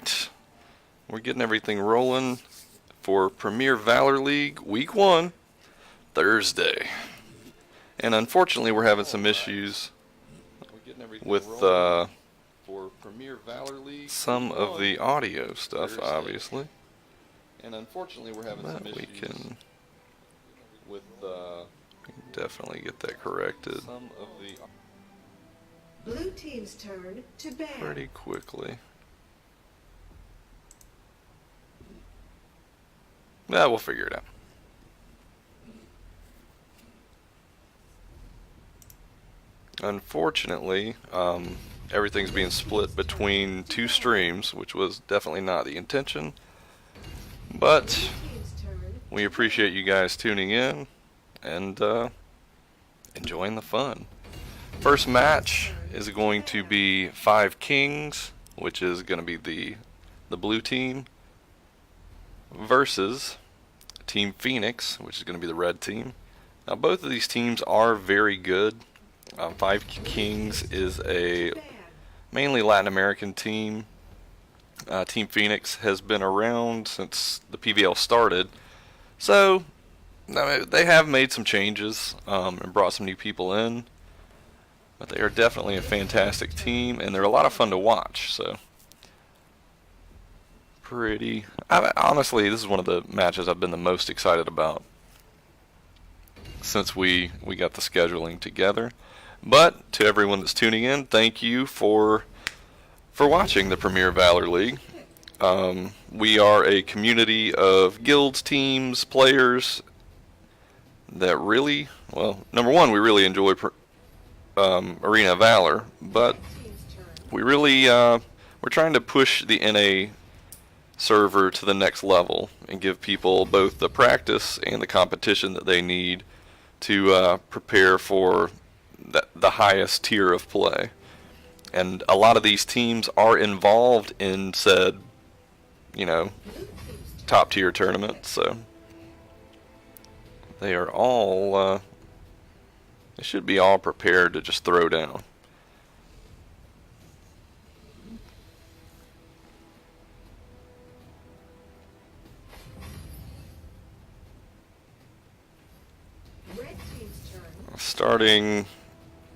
Alright, we're getting everything rolling for Premier Valor League Week 1, Thursday. And unfortunately we're having some issues with some of the audio stuff, obviously. And unfortunately we're having some issues. We can definitely get that corrected Blue team's turn to bat. pretty quickly. We'll figure it out. Unfortunately, everything's being split between two streams, which was definitely not the intention. But we appreciate you guys tuning in and enjoying the fun. First match is going to be 5 Kings, which is going to be the blue team, versus Team Phoenix, which is going to be the red team. Now both of these teams are very good. 5 Kings is a mainly Latin American team. Team Phoenix has been around since the PVL started, so they have made some changes and brought some new people in. But they are definitely a fantastic team, and they're a lot of fun to watch. So, honestly, this is one of the matches I've been the most excited about since we got the scheduling together. But to everyone that's tuning in, thank you for watching the Premier Valor League. We are a community of guilds, teams, players that really, well, number one, we really enjoy Arena of Valor, but we really we're trying to push the NA server to the next level and give people both the practice and the competition that they need to prepare for the highest tier of play. And a lot of these teams are involved in said, top tier tournaments, so they are all they should be all prepared to just throw down. Starting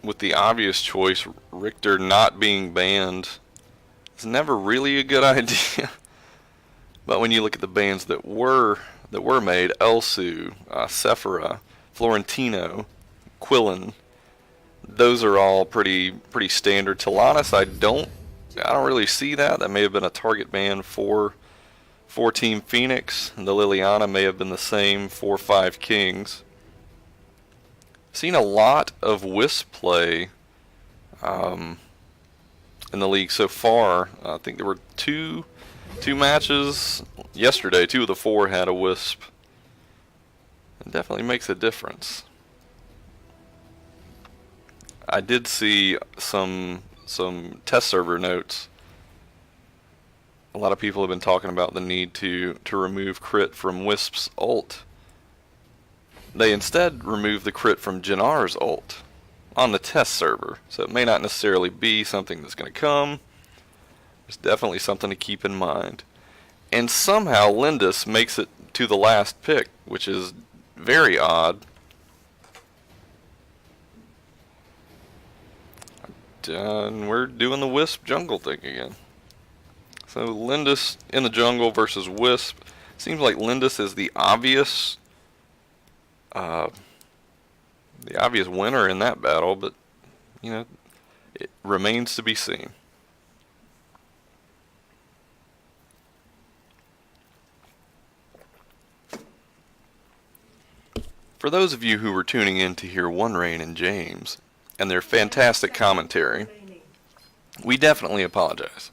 with the obvious choice, Richter not being banned is never really a good idea. But when you look at the bans that were made, Elsu, Sephora, Florentino, Quillen, those are all pretty standard. Talanis, I don't really see that. That may have been a target ban for Team Phoenix. And the Liliana may have been the same for 5 Kings. Seen a lot of Wisp play in the league so far. I think there were two matches yesterday. 2 of the 4 had a Wisp. It definitely makes a difference. I did see some test server notes. A lot of people have been talking about the need to remove crit from Wisp's ult. They instead removed the crit from Jennar's ult on the test server, so it may not necessarily be something that's going to come. It's definitely something to keep in mind. And somehow Lindis makes it to the last pick, which is very odd. And we're doing the Wisp jungle thing again. So Lindis in the jungle versus Wisp. Seems like Lindis is the obvious winner in that battle, but it remains to be seen. For those of you who were tuning in to hear One Rain and James and their fantastic commentary, we definitely apologize.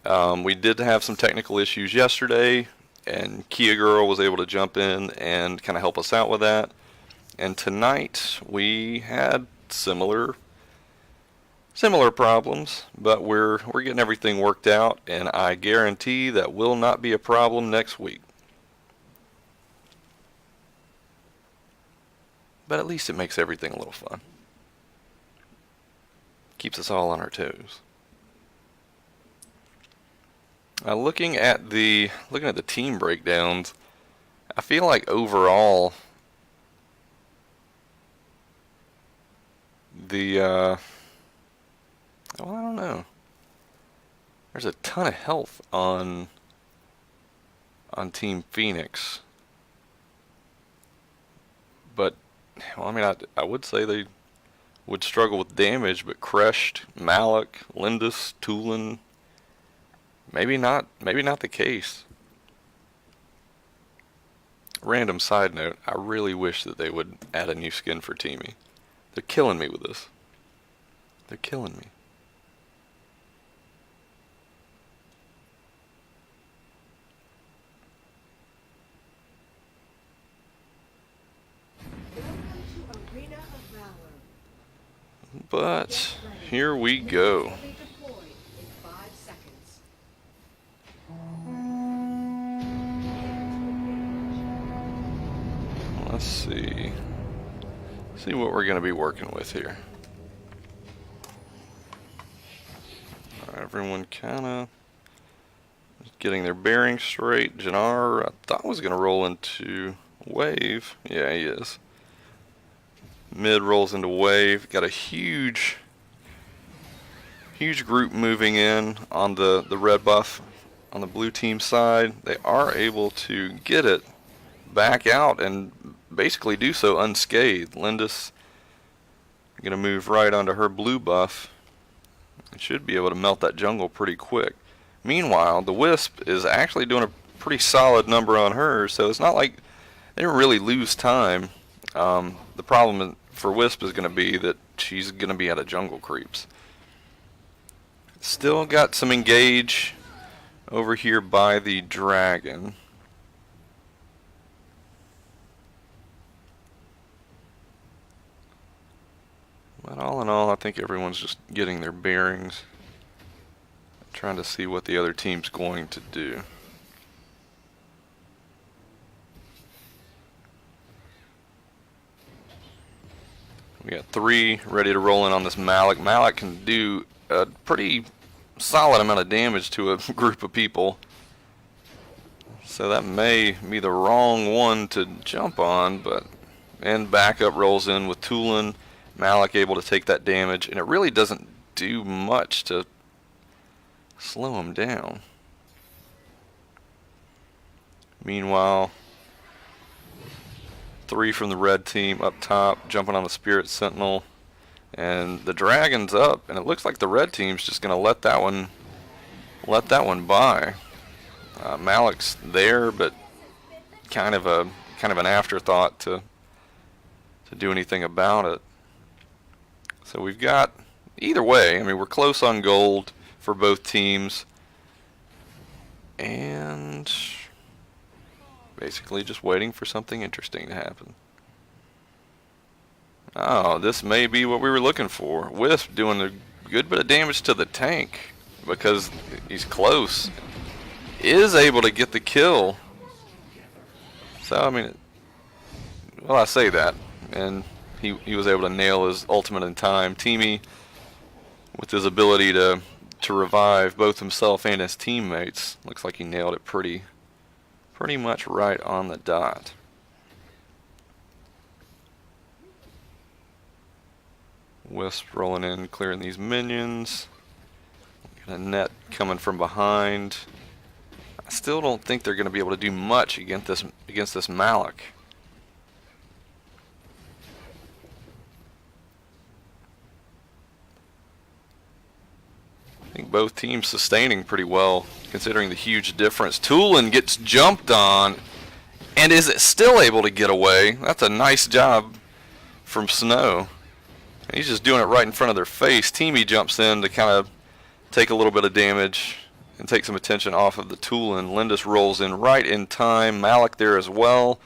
We did have some technical issues yesterday, and Kia Girl was able to jump in and kind of help us out with that. And tonight we had similar problems, but we're getting everything worked out, and I guarantee that will not be a problem next week. But at least it makes everything a little fun. Keeps us all on our toes. Looking at the team breakdowns, I feel like overall the well, I don't know. There's a ton of health on Team Phoenix, but well, I mean, I would say they would struggle with damage, but Crushed, Malik, Lindis, Tulin, maybe not the case. Random side note, I really wish that they would add a new skin for Teamy. They're killing me with this. They're killing me. Welcome to Arena of Valor. But here we go. Will be deployed in 5 seconds. Let's see. See what we're going to be working with here. Everyone kind of getting their bearings straight. Jannar, I thought was going to roll into wave. Yeah, he is. Mid rolls into wave. Got a huge group moving in on the red buff on the blue team side. They are able to get it back out and basically do so unscathed. Lindis going to move right onto her blue buff. It should be able to melt that jungle pretty quick. Meanwhile, the Wisp is actually doing a pretty solid number on her, so it's not like they didn't really lose time. The problem for Wisp is going to be that she's going to be out of jungle creeps. Still got some engage over here by the dragon. But all in all, I think everyone's just getting their bearings, trying to see what the other team's going to do. We got 3 ready to roll in on this Malik. Malik can do a pretty solid amount of damage to a group of people. So that may be the wrong one to jump on, and backup rolls in with Tulin. Malik able to take that damage, and it really doesn't do much to slow him down. Meanwhile, 3 from the red team up top, jumping on the Spirit Sentinel, and the dragon's up, and it looks like the red team's just going to let that one by. Malik's there, but kind of an afterthought to do anything about it. So we've got, either way, I mean, we're close on gold for both teams, and basically just waiting for something interesting to happen. Oh, this may be what we were looking for. Wisp doing a good bit of damage to the tank because he's close. Is able to get the kill. So, I mean, well, I say that, and he was able to nail his ultimate in time. Teamy, with his ability to revive both himself and his teammates, looks like he nailed it pretty much right on the dot. Wisp rolling in, clearing these minions. Got a net coming from behind. I still don't think they're going to be able to do much against this Malik. I think both teams sustaining pretty well, considering the huge difference. Tulin gets jumped on, and is still able to get away. That's a nice job from Snow. He's just doing it right in front of their face. Teamy jumps in to kind of take a little bit of damage and take some attention off of the Tulin. Lindis rolls in right in time. Malik there as well.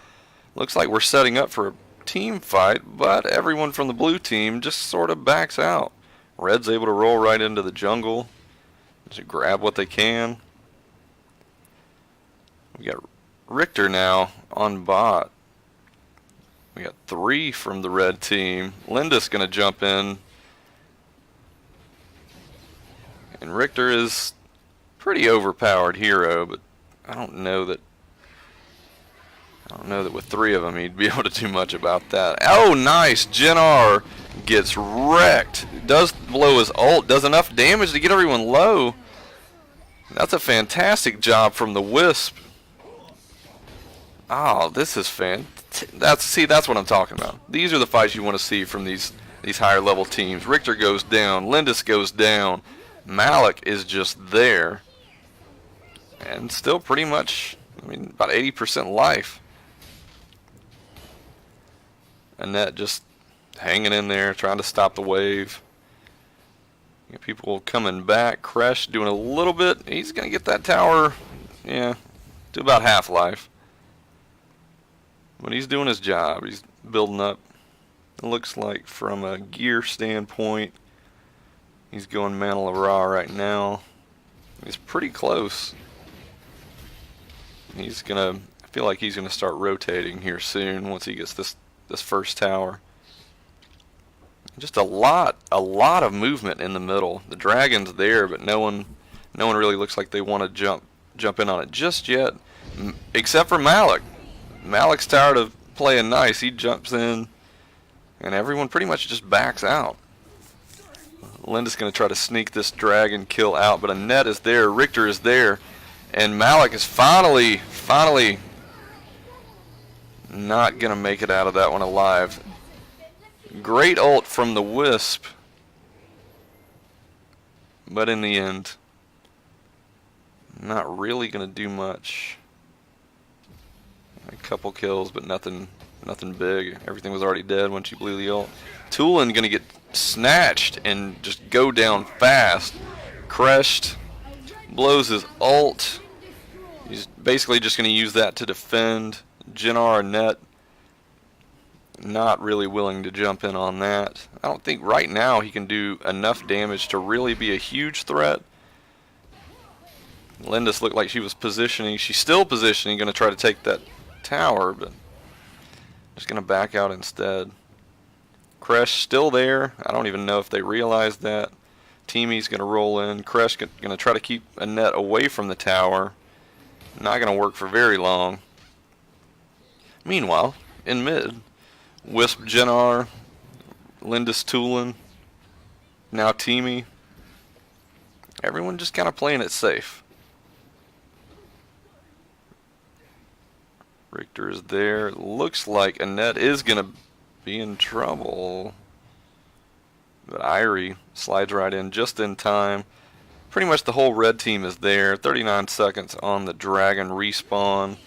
Looks like we're setting up for a team fight, but everyone from the blue team just sort of backs out. Red's able to roll right into the jungle, just grab what they can. We got Richter now on bot. We got 3 from the red team. Lindis gonna jump in, and Richter is pretty overpowered hero, but I don't know that with 3 of them he'd be able to do much about that. Oh, nice! Jin gets wrecked. Does blow his ult, does enough damage to get everyone low. That's a fantastic job from the Wisp. Oh, this is that's what I'm talking about. These are the fights you want to see from these higher level teams. Richter goes down, Lindis goes down, Malik is just there, and still pretty much, I mean, about 80% life. Annette just hanging in there, trying to stop the wave. People coming back. Kresh doing a little bit. He's going to get that tower, yeah, to about half-life. But he's doing his job. He's building up. It looks like from a gear standpoint, he's going Mantle of Ra right now. He's pretty close. He's going to, I feel like he's going to start rotating here soon once he gets this first tower. Just a lot of movement in the middle. The dragon's there, but no one really looks like they want to jump in on it just yet, except for Malik. Malik's tired of playing nice. He jumps in, and everyone pretty much just backs out. Linda's going to try to sneak this dragon kill out, but Annette is there, Richter is there, and Malik is finally not going to make it out of that one alive. Great ult from the Wisp, but in the end, not really going to do much. A couple kills, but nothing big. Everything was already dead when she blew the ult. Tulin going to get snatched and just go down fast. Crushed, blows his ult. He's basically just going to use that to defend. Jinnar and Net not really willing to jump in on that. I don't think right now he can do enough damage to really be a huge threat. Lindis looked like she was positioning. She's still positioning, going to try to take that tower, but just going to back out instead. Kresh still there. I don't even know if they realize that. Teamy's going to roll in. Kresh going to try to keep Annette away from the tower. Not going to work for very long. Meanwhile, in mid, Wisp Jinnar, Lindis Tulin, now Teamy. Everyone just kind of playing it safe. Richter is there. Looks like Annette is going to be in trouble. But Irie slides right in just in time. Pretty much the whole red team is there. 39 seconds on the dragon respawn.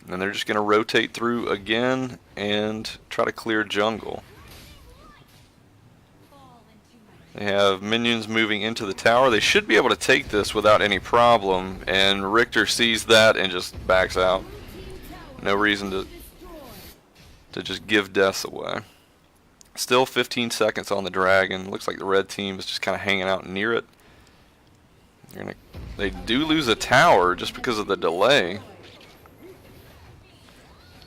And they're just going to rotate through again and try to clear jungle. They have minions moving into the tower. They should be able to take this without any problem. And Richter sees that and just backs out. No reason to just give deaths away. Still 15 seconds on the dragon. Looks like the red team is just kind of hanging out near it. They do lose a tower just because of the delay.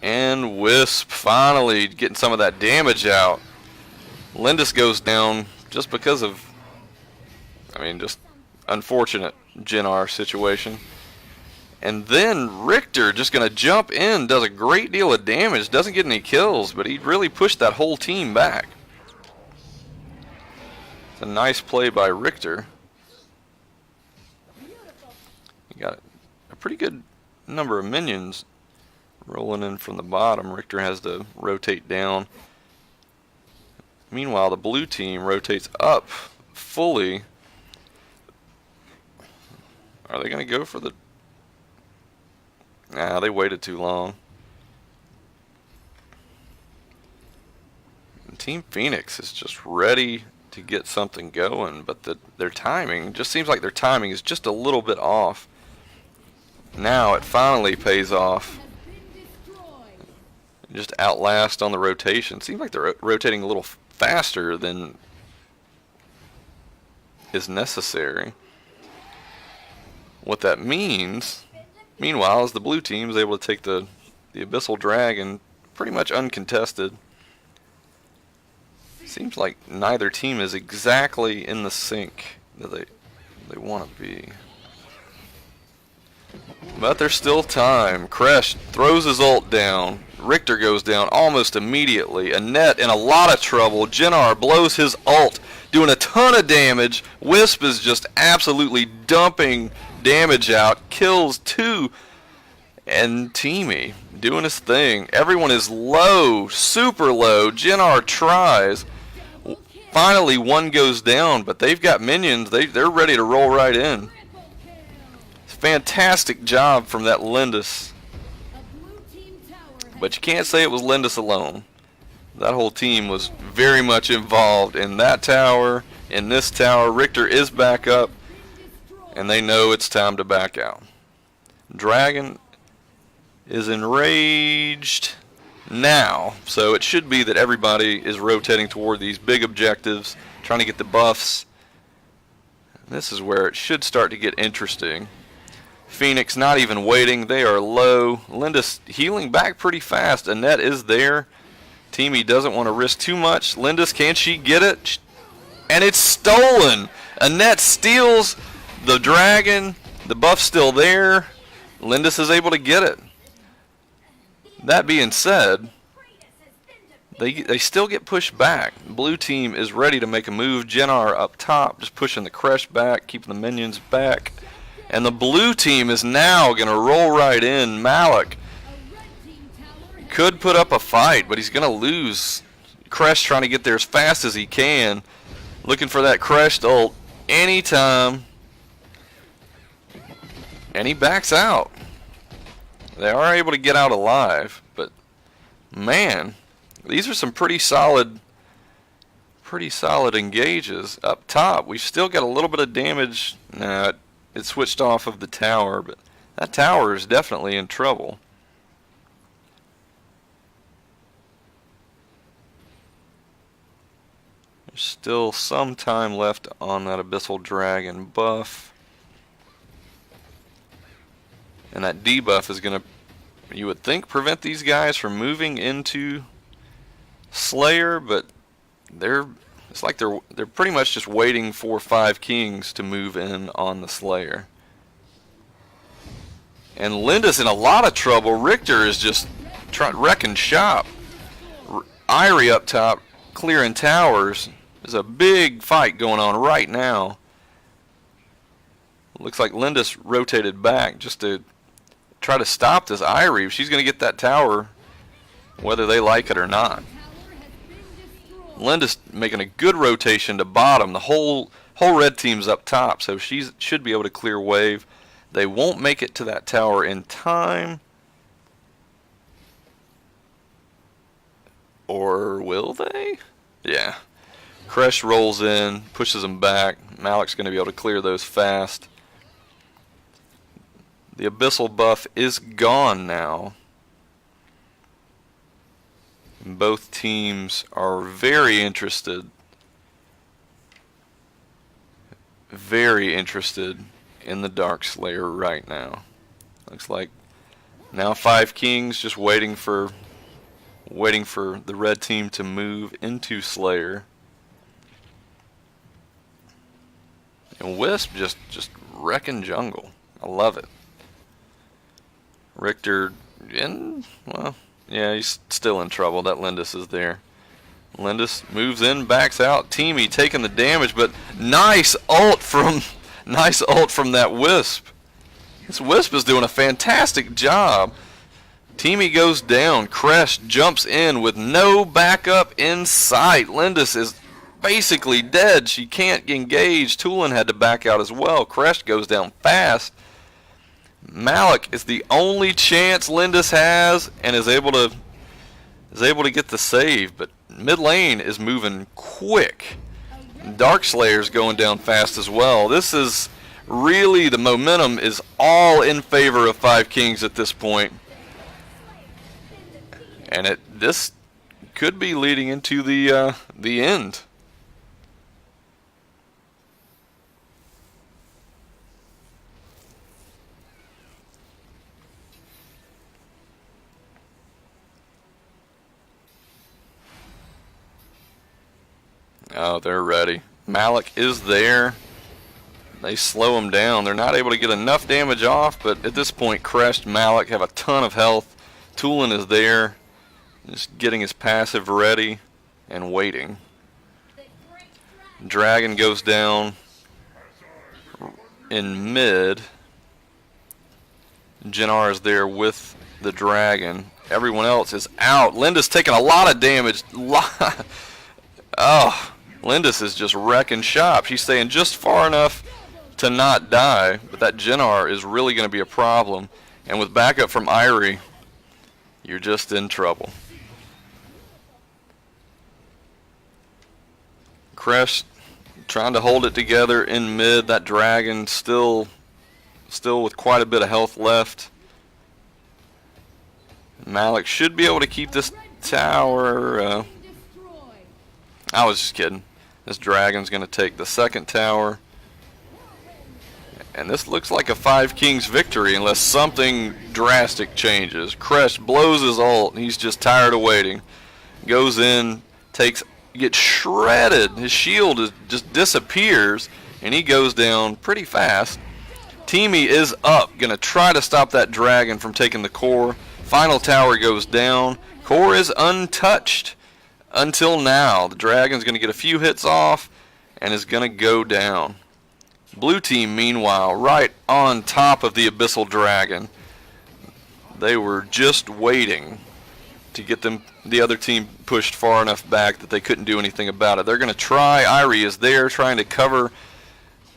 And Wisp finally getting some of that damage out. Lindis goes down just because of, I mean, just unfortunate Jinnar situation. And then Richter just going to jump in, does a great deal of damage, doesn't get any kills, but he really pushed that whole team back. It's a nice play by Richter. He got a pretty good number of minions rolling in from the bottom. Richter has to rotate down. Meanwhile, the blue team rotates up fully. Are they going to go for the... Nah, they waited too long. And Team Phoenix is just ready to get something going, but their timing, just seems like their timing is just a little bit off. Now it finally pays off. Just outlast on the rotation. Seems like they're rotating a little faster than is necessary. What that means, meanwhile, is the blue team is able to take the Abyssal Dragon pretty much uncontested. Seems like neither team is exactly in the sync that they want to be. But there's still time. Kresh throws his ult down. Richter goes down almost immediately. Annette in a lot of trouble. Jennar blows his ult, doing a ton of damage. Wisp is just absolutely dumping damage out. Kills 2. And Teamy doing his thing. Everyone is low, super low. Jennar tries. Finally, one goes down, but they've got minions. They're ready to roll right in. Fantastic job from that Lindis. But you can't say it was Lindis alone. That whole team was very much involved in that tower, in this tower. Richter is back up, and they know it's time to back out. Dragon is enraged now, so it should be that everybody is rotating toward these big objectives, trying to get the buffs. This is where it should start to get interesting. Phoenix not even waiting. They are low. Lindis healing back pretty fast. Annette is there. Teamy doesn't want to risk too much. Lindis, can she get it? And it's stolen. Annette steals the dragon. The buff's still there. Lindis is able to get it. That being said, they still get pushed back. Blue team is ready to make a move. Jennar up top, just pushing the Kresh back, keeping the minions back. And the blue team is now going to roll right in. Malik could put up a fight, but he's going to lose. Kresh trying to get there as fast as he can. Looking for that Kresh ult anytime. And he backs out. They are able to get out alive, but man, these are some pretty solid engages up top. We've still got a little bit of damage. Nah, it switched off of the tower, but that tower is definitely in trouble. There's still some time left on that Abyssal Dragon buff. And that debuff is going to, you would think, prevent these guys from moving into Slayer, but it's like they're pretty much just waiting for 5 Kings to move in on the Slayer. And Lindis in a lot of trouble. Richter is just wrecking shop. Irie up top, clearing towers. There's a big fight going on right now. Looks like Lindis rotated back just to try to stop this Irie. She's going to get that tower whether they like it or not. Lindis making a good rotation to bottom. The whole red team's up top, so she should be able to clear wave. They won't make it to that tower in time. Or will they? Yeah. Kresh rolls in, pushes them back. Malik's going to be able to clear those fast. The Abyssal buff is gone now. Both teams are very interested in the Dark Slayer right now. Looks like now 5 Kings just waiting for the red team to move into Slayer. And Wisp just wrecking jungle. I love it. Richter well, yeah, he's still in trouble. That Lindis is there. Lindis moves in, backs out. Teamy taking the damage, but nice ult from that Wisp. This Wisp is doing a fantastic job. Teamy goes down. Kresh jumps in with no backup in sight. Lindis is basically dead. She can't engage. Tulin had to back out as well. Kresh goes down fast. Malik is the only chance Lindis has and is able to get the save, but mid lane is moving quick. Darkslayer's going down fast as well. This is really, the momentum is all in favor of 5 Kings at this point. And this could be leading into the end. Oh, they're ready. Malik is there. They slow him down. They're not able to get enough damage off, but at this point, Crest, Malik have a ton of health. Tulin is there, just getting his passive ready and waiting. Dragon goes down in mid. Jennar is there with the dragon. Everyone else is out. Linda's taking a lot of damage. Oh, Lindis is just wrecking shop. She's staying just far enough to not die, but that Jennar is really going to be a problem. And with backup from Irie, you're just in trouble. Crest trying to hold it together in mid. That dragon still with quite a bit of health left. Malik should be able to keep this tower. I was just kidding. This dragon's going to take the second tower. And this looks like a 5 Kings victory unless something drastic changes. Crest blows his ult. He's just tired of waiting. Goes in, gets shredded. His shield just disappears, and he goes down pretty fast. Teamy is up, going to try to stop that dragon from taking the core. Final tower goes down. Core is untouched until now. The dragon's going to get a few hits off and is going to go down. Blue team, meanwhile, right on top of the Abyssal Dragon. They were just waiting to get the other team pushed far enough back that they couldn't do anything about it. They're going to try. Irie is there trying to cover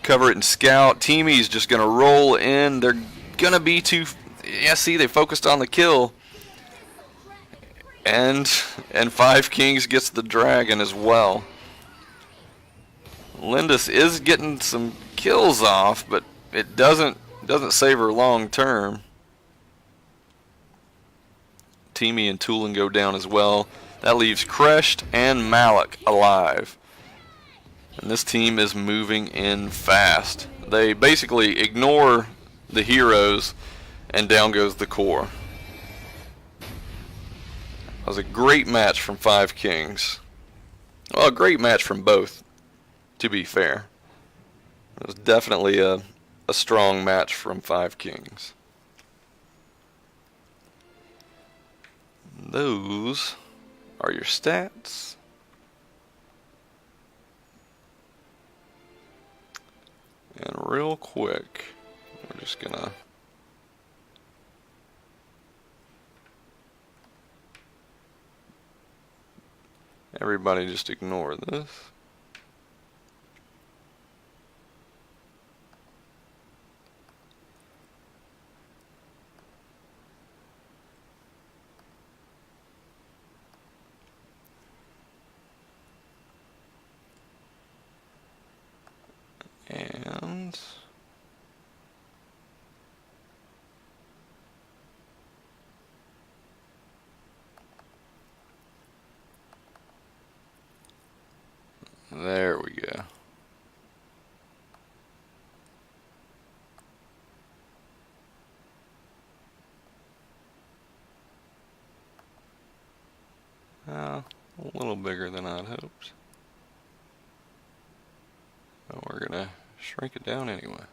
it and scout. Teamy's just going to roll in. They're going to be too... Yeah, see, they focused on the kill. And 5 Kings gets the dragon as well. Lindis is getting some kills off, but it doesn't save her long term. Teamy and Tulin go down as well. That leaves Crest and Malik alive. And this team is moving in fast. They basically ignore the heroes, and down goes the core. That was a great match from 5 Kings. Well, a great match from both, to be fair. It was definitely a strong match from 5 Kings. Those are your stats. And real quick, we're just gonna everybody just ignore this. And there we go. A little bigger than I'd hoped. But we're gonna shrink it down anyway.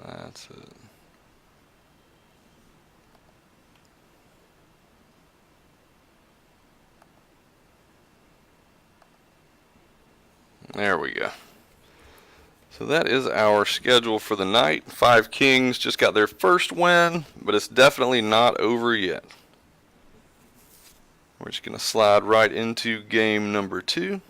That's it. There we go. So that is our schedule for the night. 5 Kings just got their first win, but it's definitely not over yet. We're just going to slide right into game number 2.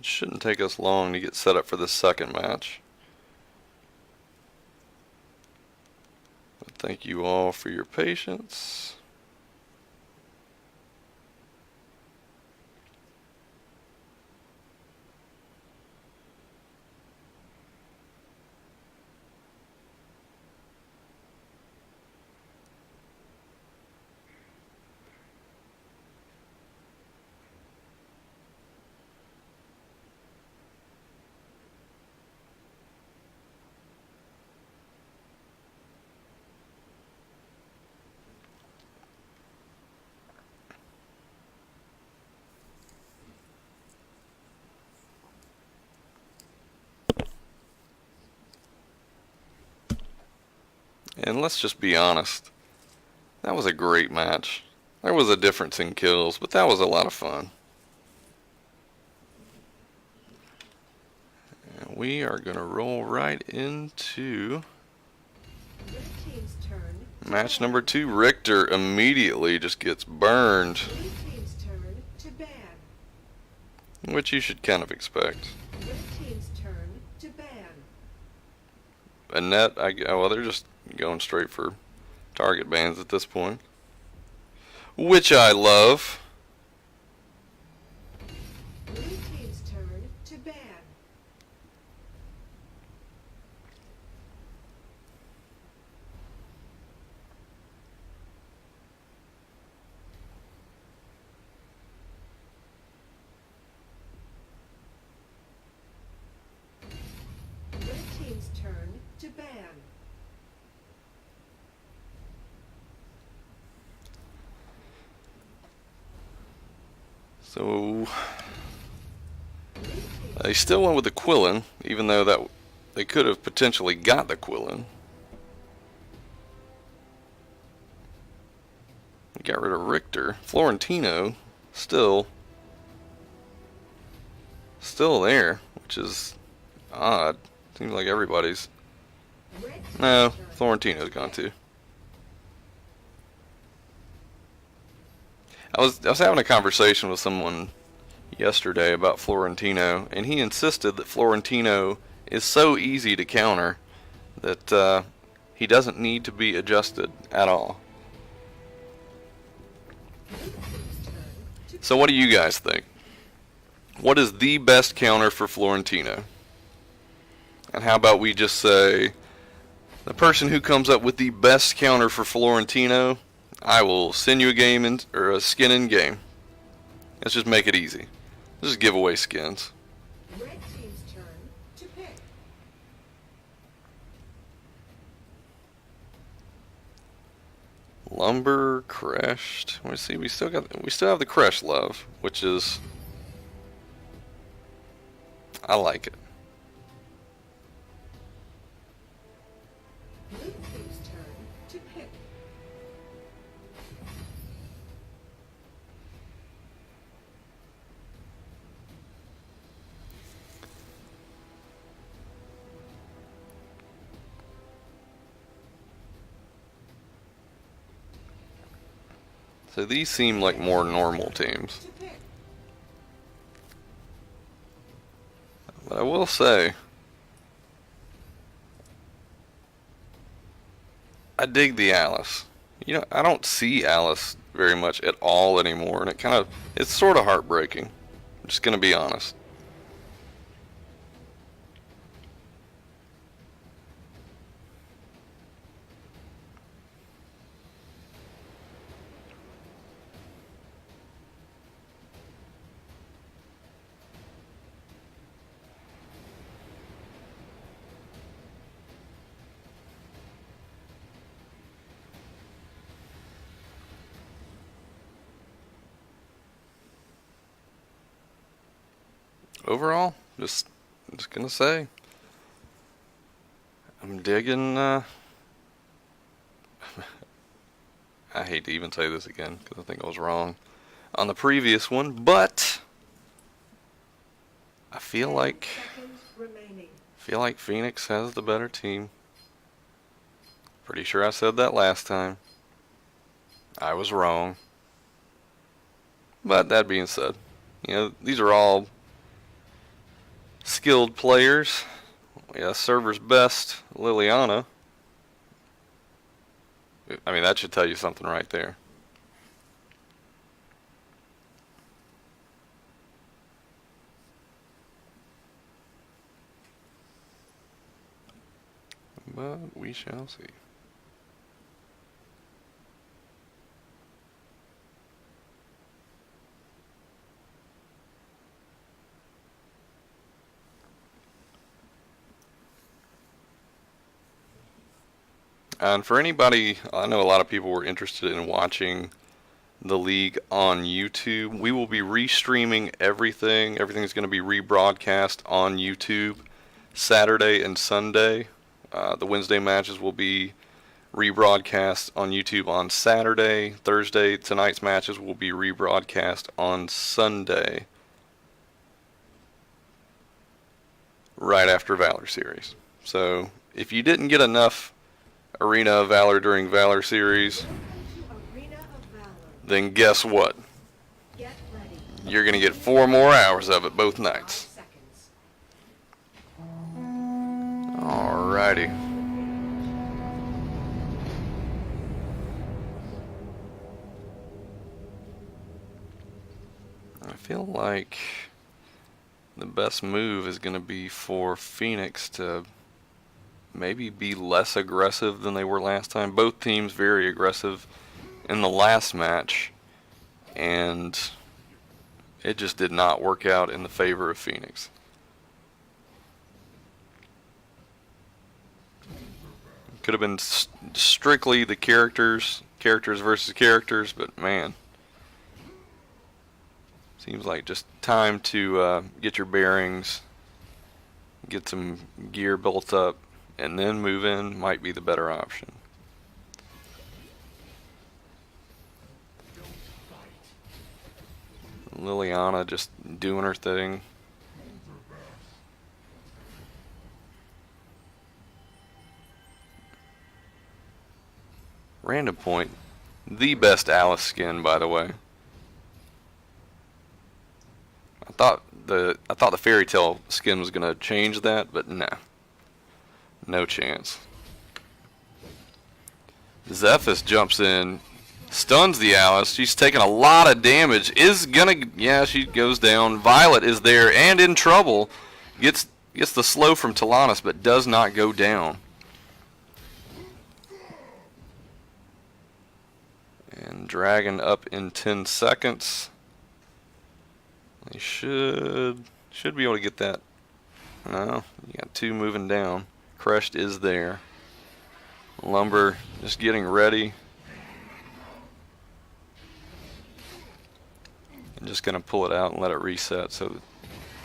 It shouldn't take us long to get set up for this second match. But thank you all for your patience. And let's just be honest, that was a great match. There was a difference in kills, but that was a lot of fun. And we are going to roll right into Red team's turn. match number 2. Richter immediately just gets burned, Blue team's turn to ban. which you should kind of expect. Red team's turn to ban. Annette, well, they're just going straight for target bans at this point, which I love. Blue team's turn to ban. Red team's turn to ban. So they still went with the Quillen, even though that they could have potentially got the Quillen. Got rid of Richter. Florentino still there, which is odd. Seems like everybody's. Red team's No, turn. Florentino's gone too. I was having a conversation with someone yesterday about Florentino, and he insisted that Florentino is so easy to counter that he doesn't need to be adjusted at all. So what do you guys think? What is the best counter for Florentino? And how about we just say, the person who comes up with the best counter for Florentino, I will send you a game or a skin in game. Let's just make it easy. Let's just give away skins. Red team's turn to pick. Lumber, Crashed. Let's see, we still have the Crash love, which is, I like it. Blue team's turn to pick. So these seem like more normal teams. To pick. But I will say, I dig the Alice. You know, I don't see Alice very much at all anymore, and it's sort of heartbreaking. I'm just gonna be honest. Overall, just gonna say, I'm digging. I hate to even say this again because I think I was wrong on the previous one, but I feel 10 like seconds remaining. Phoenix has the better team. Pretty sure I said that last time. I was wrong. But that being said, you know, these are all skilled players. Yeah, server's best, Liliana. I mean, that should tell you something right there. But we shall see. And for anybody, I know a lot of people were interested in watching the league on YouTube. We will be restreaming everything. Everything's going to be rebroadcast on YouTube Saturday and Sunday. The Wednesday matches will be rebroadcast on YouTube on Saturday. Thursday, tonight's matches will be rebroadcast on Sunday, right after Valor Series. So if you didn't get enough Arena of Valor during Valor Series, Arena of Valor. then guess what? Get ready. You're going to get 4 more hours of it both 5 nights. seconds. Alrighty. I feel like the best move is going to be for Phoenix to maybe be less aggressive than they were last time. Both teams very aggressive in the last match, and it just did not work out in the favor of Phoenix. Could have been strictly the characters versus characters, but man, seems like just time to get your bearings, get some gear built up, and then move in might be the better option. Liliana just doing her thing. Random point, the best Alice skin, by the way. I thought the fairy tale skin was gonna change that, but nah, no chance. Zephys jumps in, stuns the Alice. She's taking a lot of damage. Yeah, she goes down. Violet is there and in trouble. Gets the slow from Talanis, but does not go down. And Dragon up in 10 seconds. They should be able to get that. No, you got 2 moving down. Crushed is there. Lumber just getting ready. I'm just going to pull it out and let it reset so that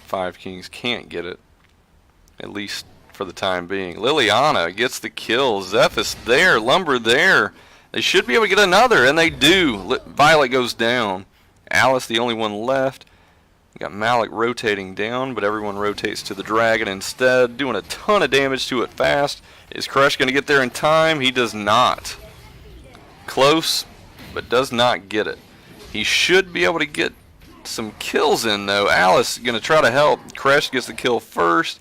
5 Kings can't get it, at least for the time being. Liliana gets the kill. Zephys there. Lumber there. They should be able to get another, and they do. Violet goes down. Alice, the only one left. We got Malik rotating down, but everyone rotates to the Dragon instead, doing a ton of damage to it fast. Is Crush going to get there in time? He does not. Close, but does not get it. He should be able to get some kills in, though. Alice going to try to help. Crush gets the kill first,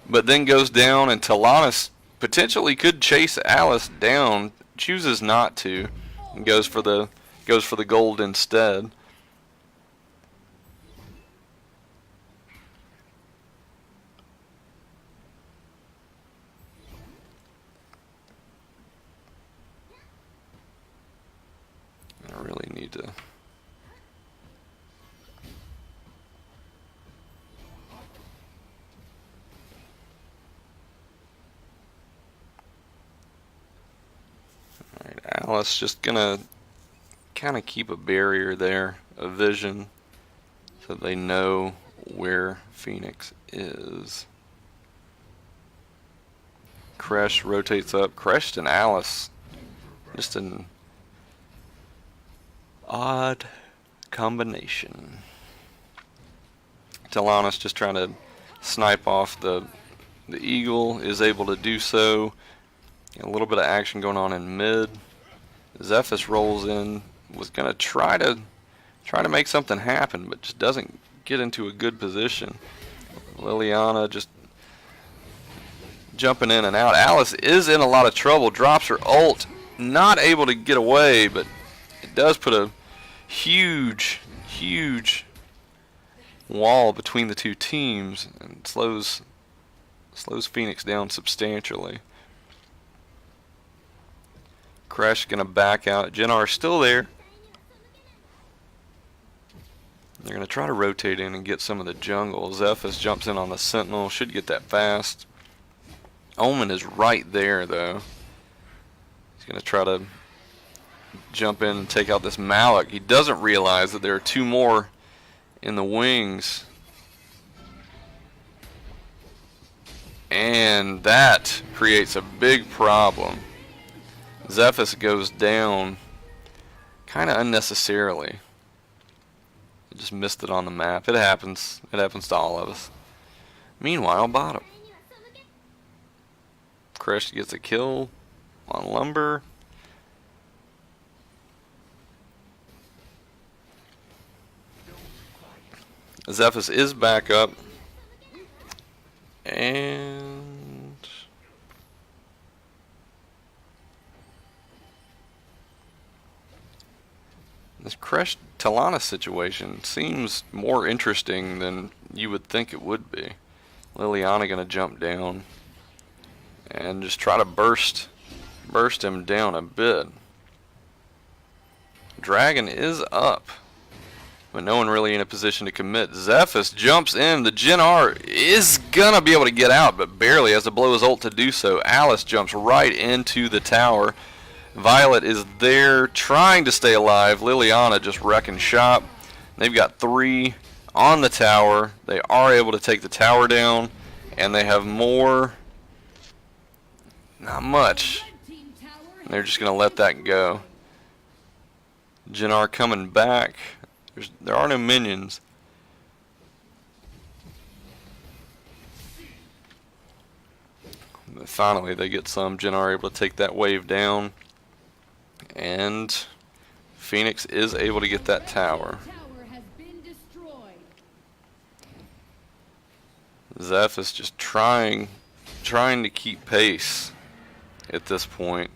but then goes down, and Talanis potentially could chase Alice down. Chooses not to, and goes for the gold instead. I really need to. Alright, Alice just gonna kind of keep a barrier there, a vision, so they know where Phoenix is. Crash rotates up. Crest and Alice, just an odd combination. Talanis just trying to snipe off the eagle, is able to do so. A little bit of action going on in mid. Zephys rolls in, was gonna try to make something happen, but just doesn't get into a good position. Liliana just jumping in and out. Alice is in a lot of trouble. Drops her ult. Not able to get away, but it does put a huge, huge wall between the two teams and slows Phoenix down substantially. Crash gonna back out. Jennar still there. They're gonna try to rotate in and get some of the jungle. Zephyrus jumps in on the Sentinel. Should get that fast. Omen is right there though. He's gonna try to jump in and take out this Malik. He doesn't realize that there are two more in the wings. And that creates a big problem. Zephyrus goes down kind of unnecessarily. Just missed it on the map. It happens. It happens to all of us. Meanwhile, bottom. Crash gets a kill on Lumber. Zephyrus is back up. And this Crash Talana situation seems more interesting than you would think it would be. Liliana gonna jump down and just try to burst him down a bit. Dragon is up, but no one really in a position to commit. Zephyrus jumps in. The Jennar is gonna be able to get out, but barely, has to blow his ult to do so. Alice jumps right into the tower. Violet is there trying to stay alive. Liliana just wrecking shop. They've got 3 on the tower. They are able to take the tower down, and they have more. Not much. They're just gonna let that go. Jennar coming back. There are no minions. But finally they get some. Jennar able to take that wave down. And Phoenix is able to get that tower. Zeph is just trying to keep pace at this point.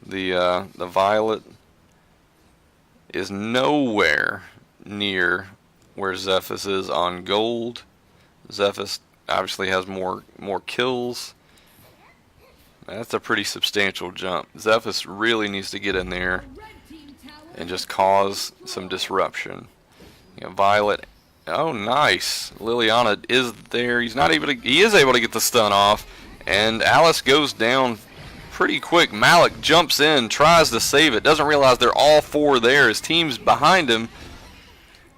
The Violet is nowhere near where Zephyrus is on gold. Zephyrus obviously has more kills. That's a pretty substantial jump. Zephyrus really needs to get in there and just cause some disruption. You know, Violet, oh nice. Liliana is there. He is able to get the stun off, and Alice goes down pretty quick. Malik jumps in, tries to save it, doesn't realize they're all 4 there. His team's behind him,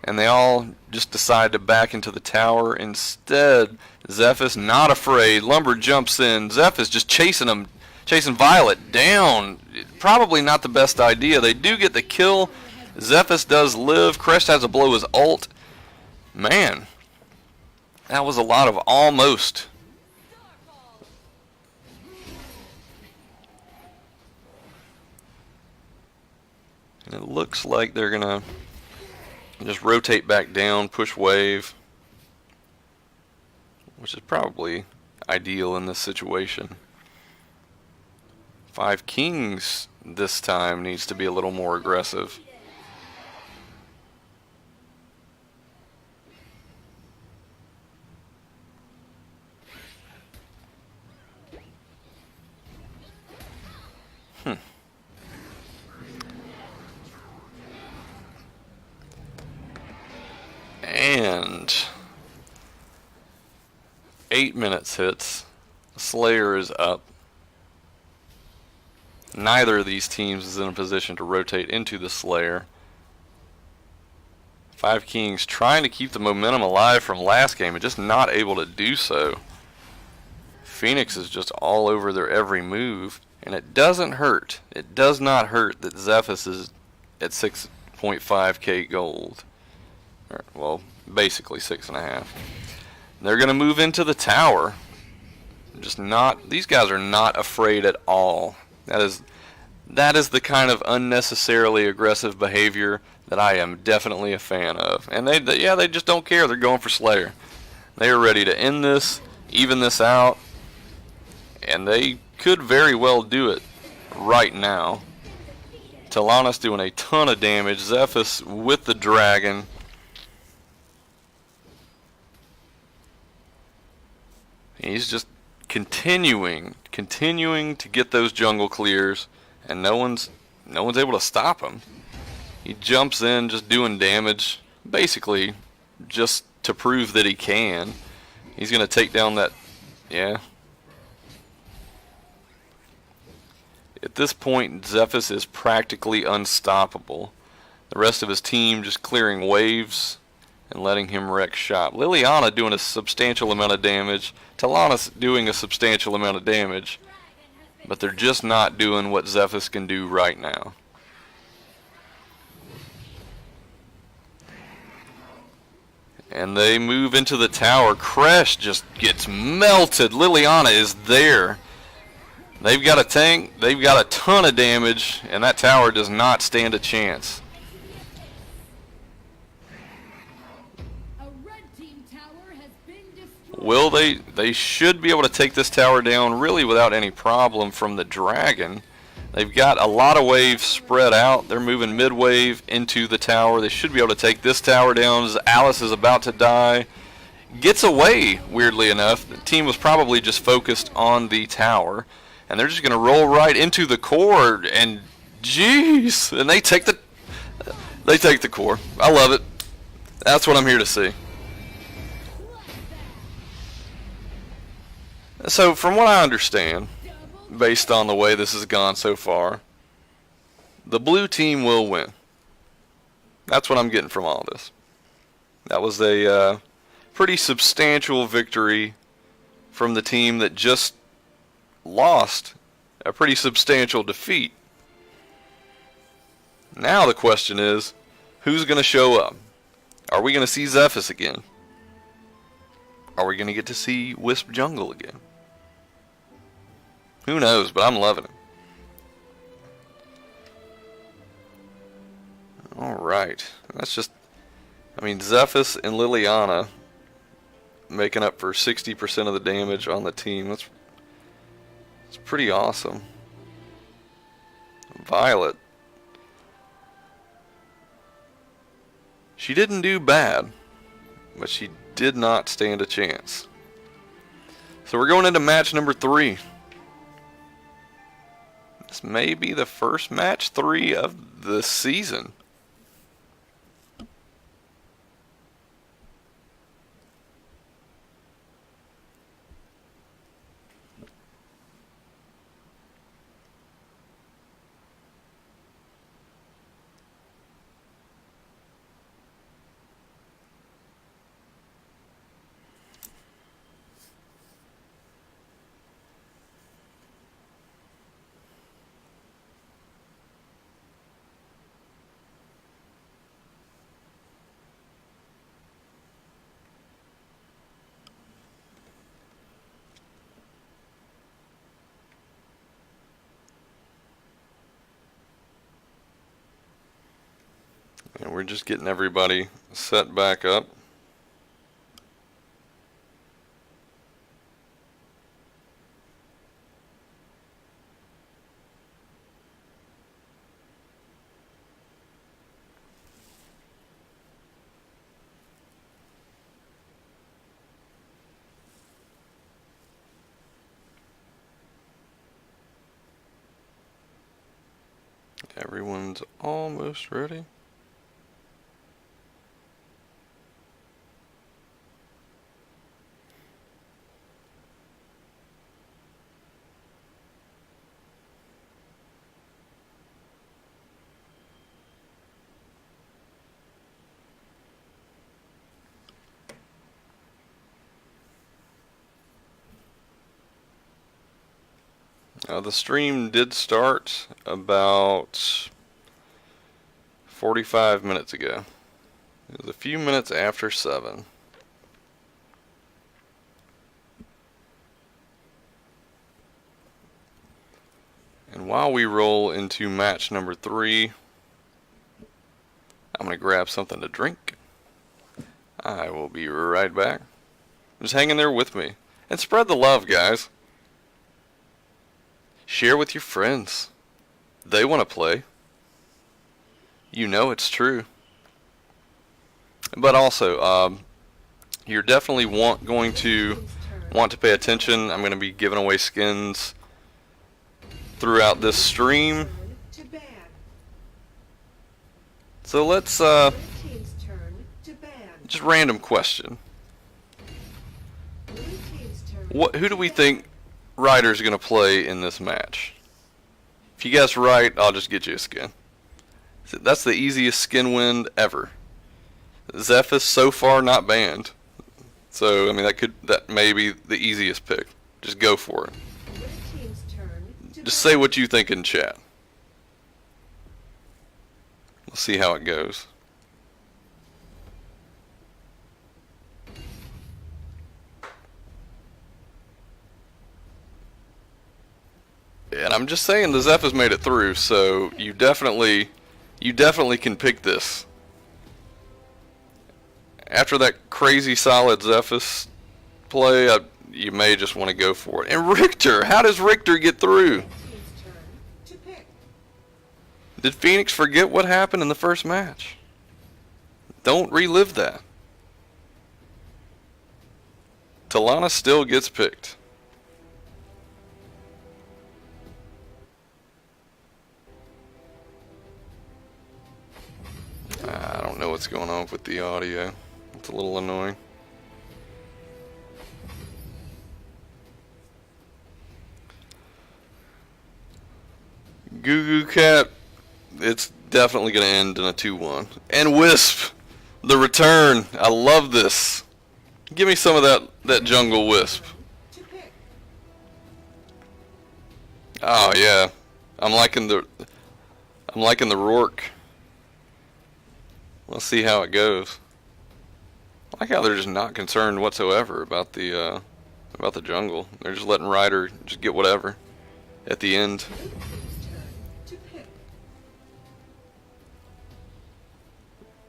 and they all just decide to back into the tower. Instead, Zephyrus not afraid. Lumber jumps in. Zephyrus just chasing him, chasing Violet down. Probably not the best idea. They do get the kill. Zephyrus does live. Crest has to blow his ult. Man, that was a lot of almost. And it looks like they're gonna just rotate back down, push wave, which is probably ideal in this situation. 5 Kings this time needs to be a little more aggressive. And 8 minutes hits. Slayer is up. Neither of these teams is in a position to rotate into the Slayer. 5 Kings trying to keep the momentum alive from last game and just not able to do so. Phoenix is just all over their every move, and it doesn't hurt. It does not hurt that Zephyrus is at 6.5k gold. Well, basically 6.5. They're going to move into the tower. These guys are not afraid at all. That is the kind of unnecessarily aggressive behavior that I am definitely a fan of. And they just don't care. They're going for Slayer. They are ready to end this, even this out, and they could very well do it right now. Talana's doing a ton of damage. Zephyrus with the dragon. He's just continuing to get those jungle clears, and no one's able to stop him. He jumps in, just doing damage, basically just to prove that he can. He's gonna take down that, yeah. At this point, Zephyrus is practically unstoppable. The rest of his team just clearing waves and letting him wreck shop. Liliana doing a substantial amount of damage. Talana's doing a substantial amount of damage. But they're just not doing what Zephyrus can do right now. And they move into the tower. Kresh just gets melted. Liliana is there. They've got a tank. They've got a ton of damage. And that tower does not stand a chance. Will they? They should be able to take this tower down really without any problem from the dragon. They've got a lot of waves spread out. They're moving mid-wave into the tower. They should be able to take this tower down as Alice is about to die. Gets away, weirdly enough. The team was probably just focused on the tower. And they're just going to roll right into the core. And jeez. And they take the core. I love it. That's what I'm here to see. So from what I understand, based on the way this has gone so far, the blue team will win. That's what I'm getting from all this. That was a pretty substantial victory from the team that just lost a pretty substantial defeat. Now the question is, who's going to show up? Are we going to see Zephyrus again? Are we going to get to see Wisp Jungle again? Who knows, but I'm loving it. Alright. That's just, I mean, Zephyrus and Liliana making up for 60% of the damage on the team. That's pretty awesome. Violet. She didn't do bad, but she did not stand a chance. So we're going into match number 3. This may be the first match 3 of the season. And we're just getting everybody set back up. Everyone's almost ready. The stream did start about 45 minutes ago. It was a few minutes after 7. And while we roll into match number 3, I'm going to grab something to drink. I will be right back. Just hang in there with me. And spread the love, guys. Share with your friends. They want to play. You know it's true. But also, you're definitely going to want to pay attention. I'm going to be giving away skins throughout this stream. To ban. So let's, Red team's turn to ban. just random question. Blue team's turn. Who do we think Ryder's going to play in this match? If you guess right, I'll just get you a skin. That's the easiest skin win ever. Zephyrus so far not banned. So, I mean, that may be the easiest pick. Just go for it. Red team's turn to Just ban. say what you think in chat. We'll see how it goes. And I'm just saying the Zephyrus made it through, so you definitely can pick this. After that crazy solid Zephyrus play, you may just want to go for it. And Richter, how does Richter get through? Red team's turn to pick. Did Phoenix forget what happened in the first match? Don't relive that. Talana still gets picked. I don't know what's going on with the audio. It's a little annoying. Goo Goo Cat, it's definitely going to end in a 2-1. And Wisp, the return. I love this. Give me some of that jungle Wisp. To pick. Oh yeah, I'm liking the Rourke. Let's see how it goes. I like how they're just not concerned whatsoever about the jungle. They're just letting Ryder just get whatever at the end. Blue team's turn to pick.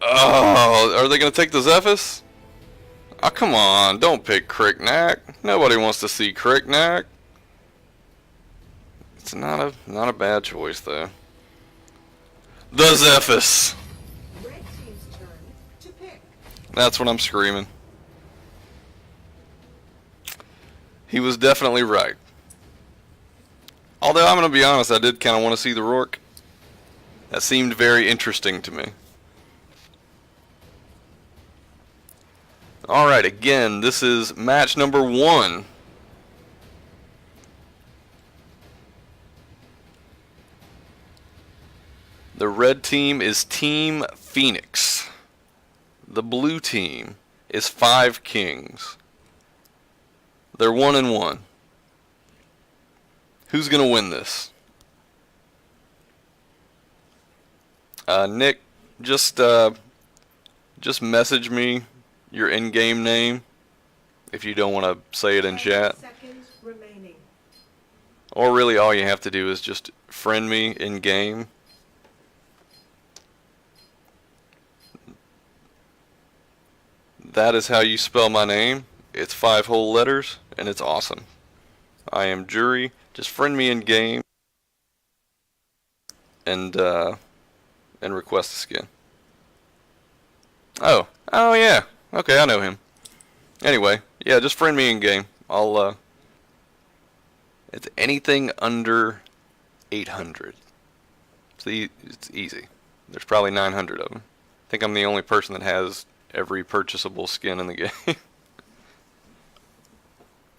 Oh, are they gonna take the Zephyrus? Oh, come on, don't pick Cricknack. Nobody wants to see Cricknack. It's not a bad choice though. The Zephyrus. Red team's turn to pick. That's what I'm screaming. He was definitely right. Although I'm gonna be honest, I did kind of want to see the Rourke. That seemed very interesting to me. Alright, again, this is match number 1. The red team is Team Phoenix. The blue team is 5 Kings. They're 1-1. Who's gonna win this? Nick, just message me your in-game name if you don't want to say it in 10 chat. seconds remaining. Or really all you have to do is just friend me in-game. That is how you spell my name. It's 5 whole letters and it's awesome. I am Jury. Just friend me in-game and request a skin. Oh yeah. Okay, I know him. Anyway, yeah, just friend me in game. It's anything under 800. It's easy. There's probably 900 of them. I think I'm the only person that has every purchasable skin in the game.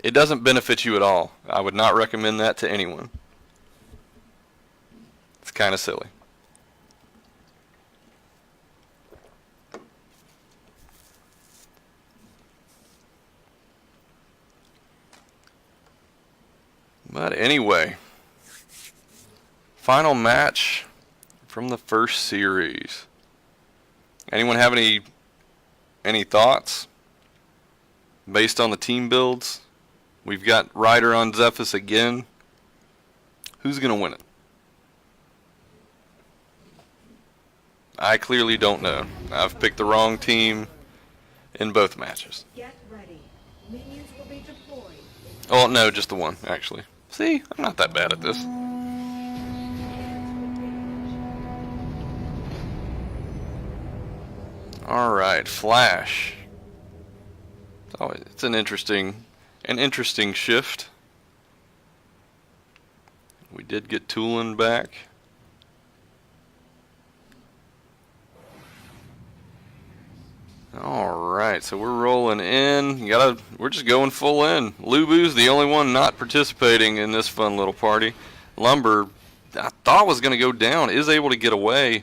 It doesn't benefit you at all. I would not recommend that to anyone. It's kind of silly. But anyway, final match from the first series. Anyone have any thoughts based on the team builds? We've got Ryder on Zephyrus again. Who's gonna win it? I clearly don't know. I've picked the wrong team in both matches. Get ready. Minions will be deployed. Oh, no, just the one, actually. See, I'm not that bad at this. Alright, Flash. Oh, it's an interesting shift. We did get Tulin back. Alright, so we're rolling in. We're just going full in. Lubu's the only one not participating in this fun little party. Lumber, I thought was going to go down, is able to get away.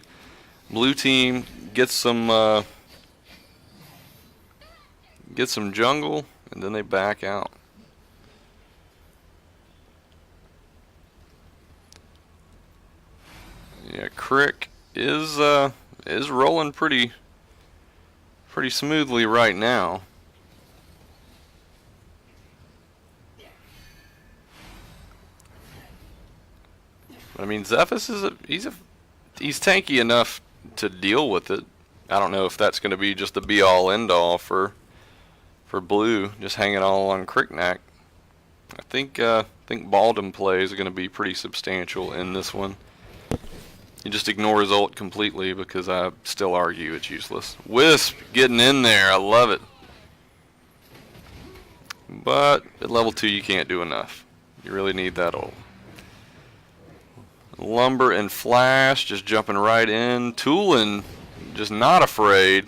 Blue team gets some jungle, and then they back out. Yeah, Crick is rolling pretty smoothly right now. But I mean, Zephys he's tanky enough to deal with it. I don't know if that's going to be just the be all end all for blue, just hanging all on Cricknack. I think Baldum play is going to be pretty substantial in this one. You just ignore his ult completely because I still argue it's useless. Wisp getting in there, I love it. But at level 2 you can't do enough. You really need that ult. Lumber and Flash just jumping right in. Tulin just not afraid.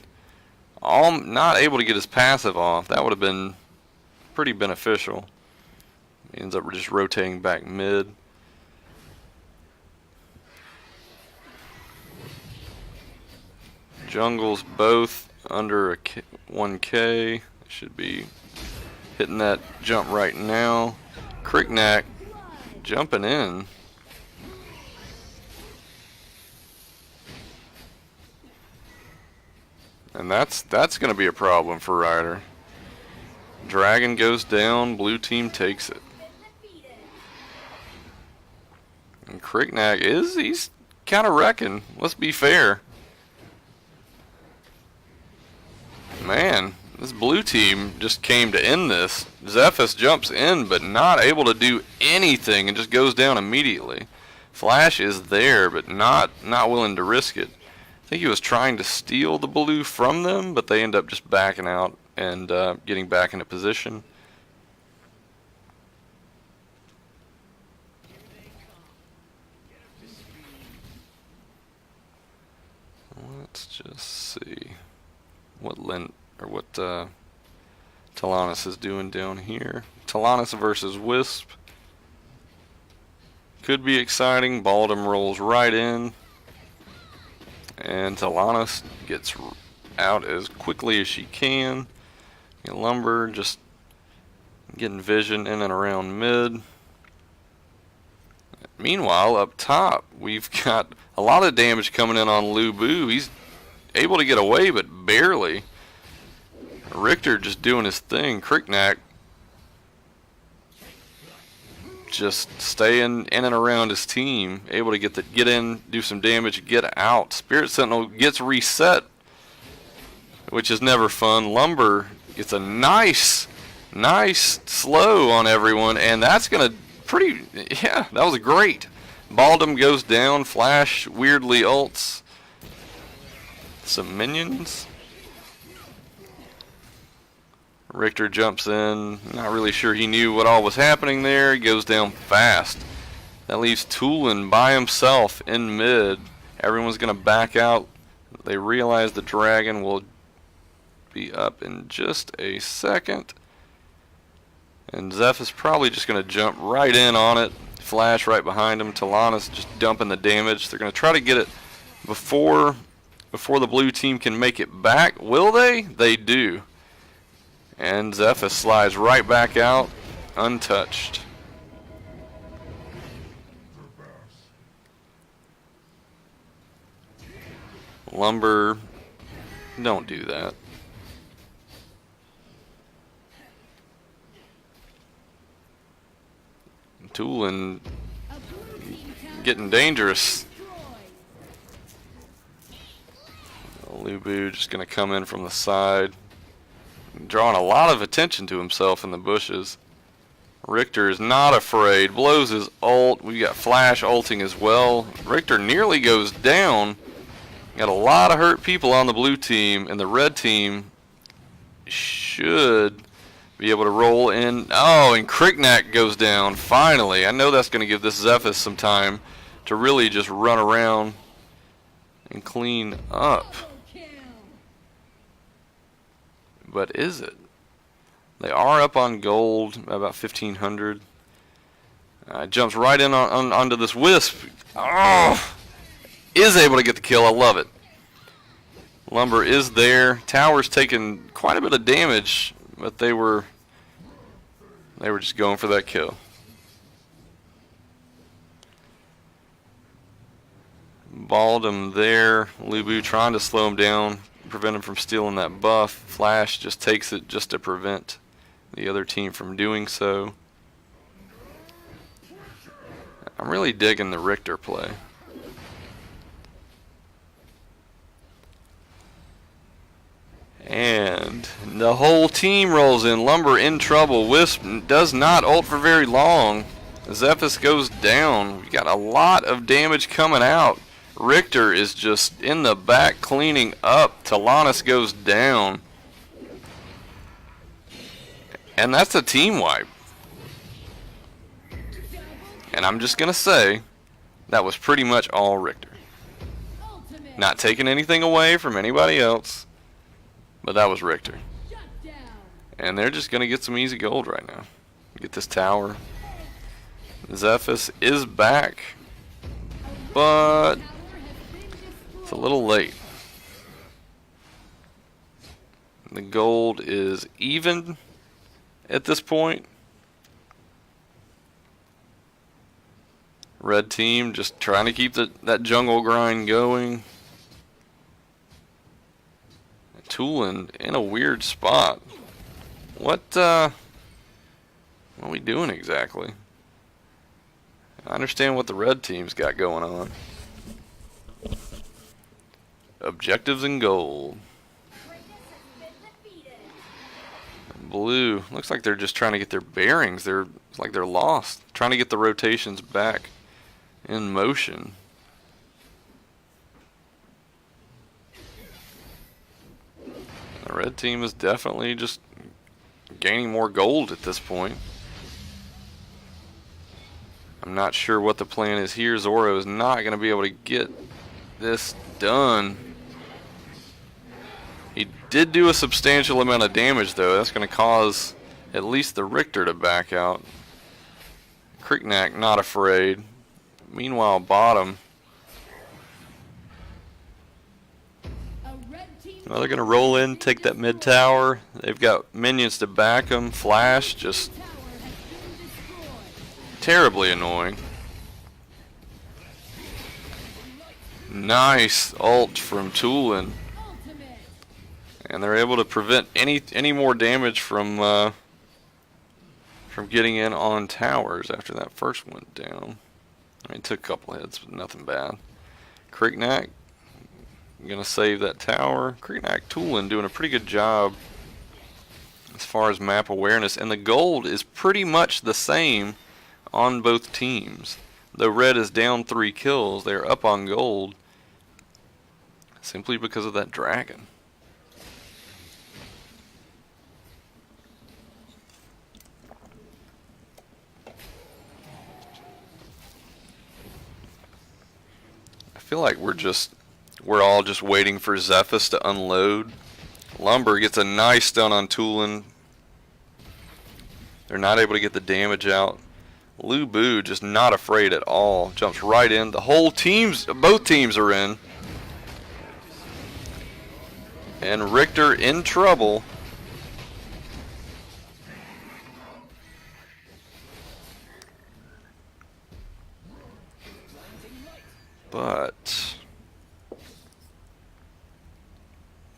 Not able to get his passive off. That would have been pretty beneficial. He ends up just rotating back mid. Jungles both under 1k. Should be hitting that jump right now. Cricknack jumping in. And that's going to be a problem for Ryder. Dragon goes down, blue team takes it. And Cricknack he's kind of wrecking, let's be fair. Man, this blue team just came to end this. Zephys jumps in, but not able to do anything and just goes down immediately. Flash is there, but not willing to risk it. I think he was trying to steal the blue from them, but they end up just backing out and getting back into position. Let's just see what Talanis is doing down here. Talanis versus Wisp. Could be exciting. Baldum rolls right in. And Talanis gets out as quickly as she can. Lumber just getting vision in and around mid. Meanwhile, up top, we've got a lot of damage coming in on Lubu. He's able to get away, but barely. Richter just doing his thing. Cricknack just staying in and around his team, able to get in, do some damage, get out. Spirit Sentinel gets reset, which is never fun. Lumber gets a nice slow on everyone, and that's gonna that was great. Baldum goes down. Flash weirdly ults some minions. Richter jumps in, not really sure he knew what all was happening there. He goes down fast. That leaves Tulin by himself in mid. Everyone's going to back out. They realize the dragon will be up in just a second. And Zeph is probably just going to jump right in on it. Flash right behind him. Talana's just dumping the damage. They're going to try to get it before the blue team can make it back. Will they? They do. And Zephys slides right back out, untouched. Lumber, don't do that. Tulin getting dangerous. Lubu just going to come in from the side. drawing a lot of attention to himself in the bushes. Richter is not afraid, blows his ult. We got Flash ulting as well. Richter nearly goes down. Got a lot of hurt people on the blue team, and the red team should be able to roll in. Oh, and Cricknack goes down, finally. I know that's going to give this Zephyrus some time to really just run around and clean up. But is it? They are up on gold, about 1,500. Jumps right in onto this Wisp. Oh! Is able to get the kill. I love it. Lumber is there. Tower's taking quite a bit of damage, but they were just going for that kill. Balled him there. Lubu trying to slow him down, prevent him from stealing that buff. Flash just takes it just to prevent the other team from doing so. I'm really digging the Richter play. And the whole team rolls in. Lumber in trouble. Wisp does not ult for very long. Zephyrus goes down. We got a lot of damage coming out. Richter is just in the back cleaning up. Talanis goes down. And that's a team wipe. And I'm just going to say that was pretty much all Richter. Not taking anything away from anybody else. But that was Richter. And they're just going to get some easy gold right now. Get this tower. Zephyrus is back. But it's a little late. The gold is even at this point. Red team just trying to keep that jungle grind going. Tulin in a weird spot. What are we doing exactly? I understand what the red team's got going on. Objectives and gold. Blue looks like they're just trying to get their bearings. It's like they're lost. Trying to get the rotations back in motion. The red team is definitely just gaining more gold at this point. I'm not sure what the plan is here. Zoro is not going to be able to get this done. He did do a substantial amount of damage though. That's going to cause at least the Richter to back out. Cricknack not afraid. Meanwhile, bottom. Well, they're going to roll in, take that mid tower. They've got minions to back them. Flash just terribly annoying. Nice ult from Tulin. And they're able to prevent any more damage from getting in on towers after that first went down. I mean, it took a couple hits, but nothing bad. Cricknack gonna save that tower. Cricknack Tulin doing a pretty good job as far as map awareness, and the gold is pretty much the same on both teams. Though red is down 3 kills, they're up on gold simply because of that dragon. I feel like we're all just waiting for Zephyrus to unload. Lumber gets a nice stun on Tulin. They're not able to get the damage out. Lubu just not afraid at all. Jumps right in. The whole teams, both teams are in. And Richter in trouble. But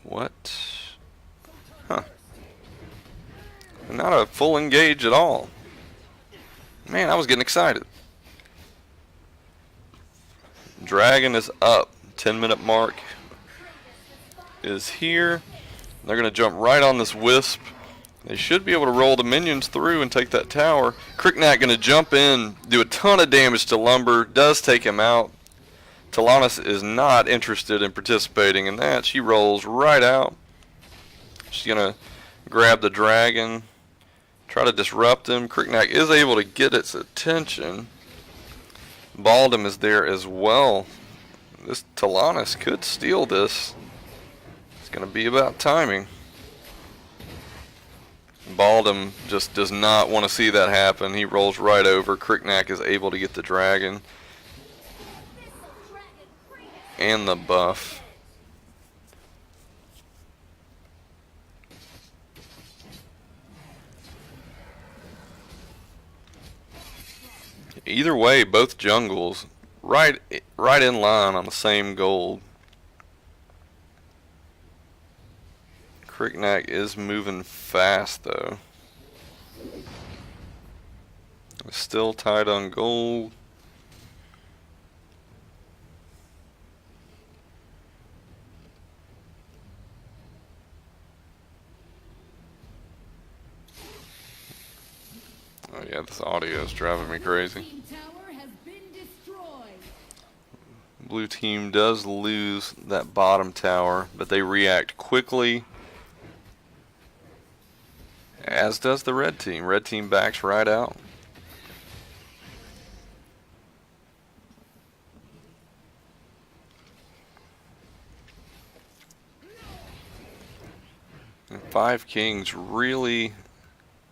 what? Huh. Not a full engage at all. Man, I was getting excited. Dragon is up. 10-minute mark is here. They're going to jump right on this Wisp. They should be able to roll the minions through and take that tower. Cricknack going to jump in, do a ton of damage to Lumber, does take him out. Talanis is not interested in participating in that. She rolls right out. She's going to grab the dragon, try to disrupt him. Cricknack is able to get its attention. Baldum is there as well. This Talanis could steal this. It's going to be about timing. Baldum just does not want to see that happen. He rolls right over. Cricknack is able to get the dragon and the buff. Either way, both jungles right in line on the same gold. Cricknack is moving fast though. Still tied on gold. Oh yeah, this audio is driving me crazy. Blue team does lose that bottom tower, but they react quickly. As does the red team. Red team backs right out. And Five Kings really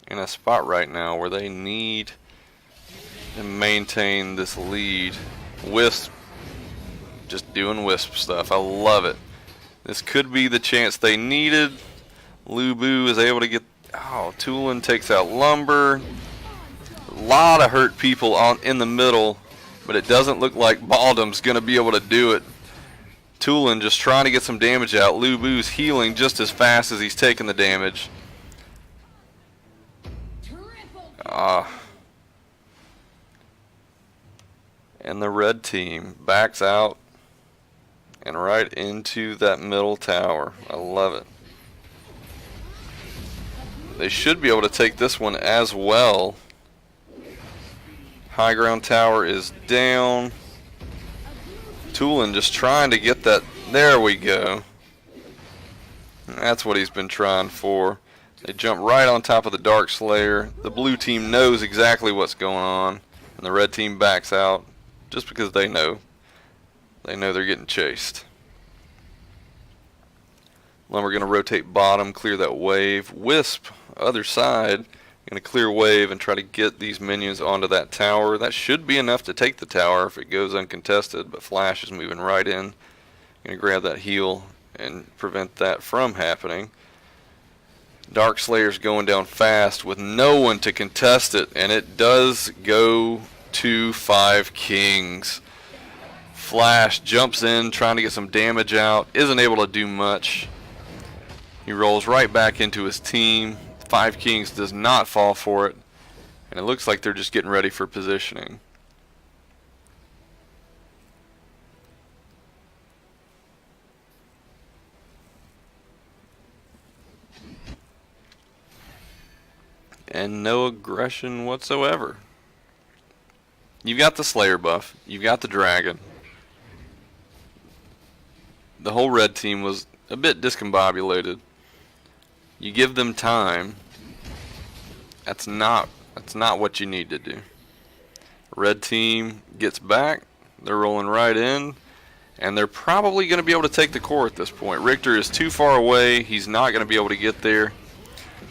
in a spot right now where they need to maintain this lead. Wisp just doing Wisp stuff. I love it. This could be the chance they needed. Lubu is able to get. Oh, Tulin takes out Lumber. A lot of hurt people in the middle, but it doesn't look like Baldum's going to be able to do it. Tulin just trying to get some damage out. Lubu's healing just as fast as he's taking the damage. And the red team backs out and right into that middle tower. I love it. They should be able to take this one as well. High ground tower is down. Tulin just trying to get that. There we go. That's what he's been trying for. They jump right on top of the Dark Slayer. The blue team knows exactly what's going on, and the red team backs out just because they know. They know they're getting chased. Lumber going to rotate bottom, clear that wave. Wisp, other side, going to clear wave and try to get these minions onto that tower. That should be enough to take the tower if it goes uncontested, but Flash is moving right in. Going to grab that heal and prevent that from happening. Dark Slayer's going down fast with no one to contest it, and it does go to Five Kings. Flash jumps in, trying to get some damage out, isn't able to do much. He rolls right back into his team. Five Kings does not fall for it, and it looks like they're just getting ready for positioning. And no aggression whatsoever. You've got the Slayer buff. You've got the Dragon. The whole red team was a bit discombobulated. You give them time. That's not what you need to do. Red team gets back. They're rolling right in. And they're probably going to be able to take the core at this point. Richter is too far away. He's not going to be able to get there.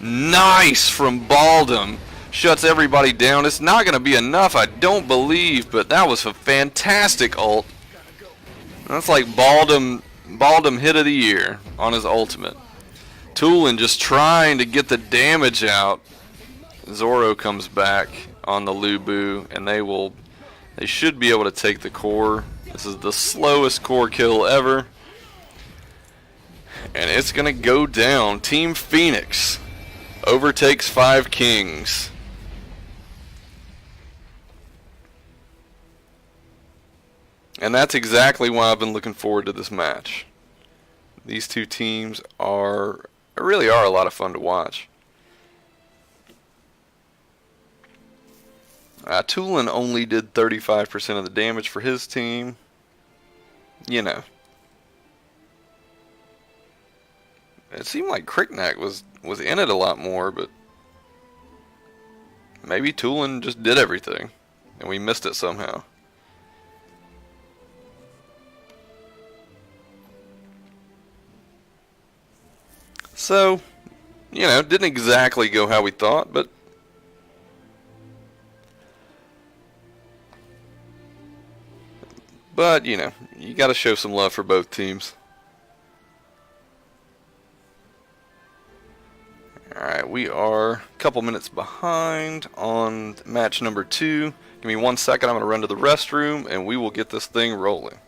Nice from Baldum. Shuts everybody down. It's not going to be enough, I don't believe, but that was a fantastic ult. That's like Baldum hit of the year on his ultimate. Tulin just trying to get the damage out. Zoro comes back on the Lubu, and they should be able to take the core. This is the slowest core kill ever. And it's going to go down. Team Phoenix overtakes Five Kings. And that's exactly why I've been looking forward to this match. These two teams are really are a lot of fun to watch. Tulin only did 35% of the damage for his team. You know, it seemed like Cricknack was in it a lot more, but maybe Tulin just did everything, and we missed it somehow. So, didn't exactly go how we thought, but you got to show some love for both teams. Alright, we are a couple minutes behind on match number 2. Give me 1 second, I'm going to run to the restroom, and we will get this thing rolling.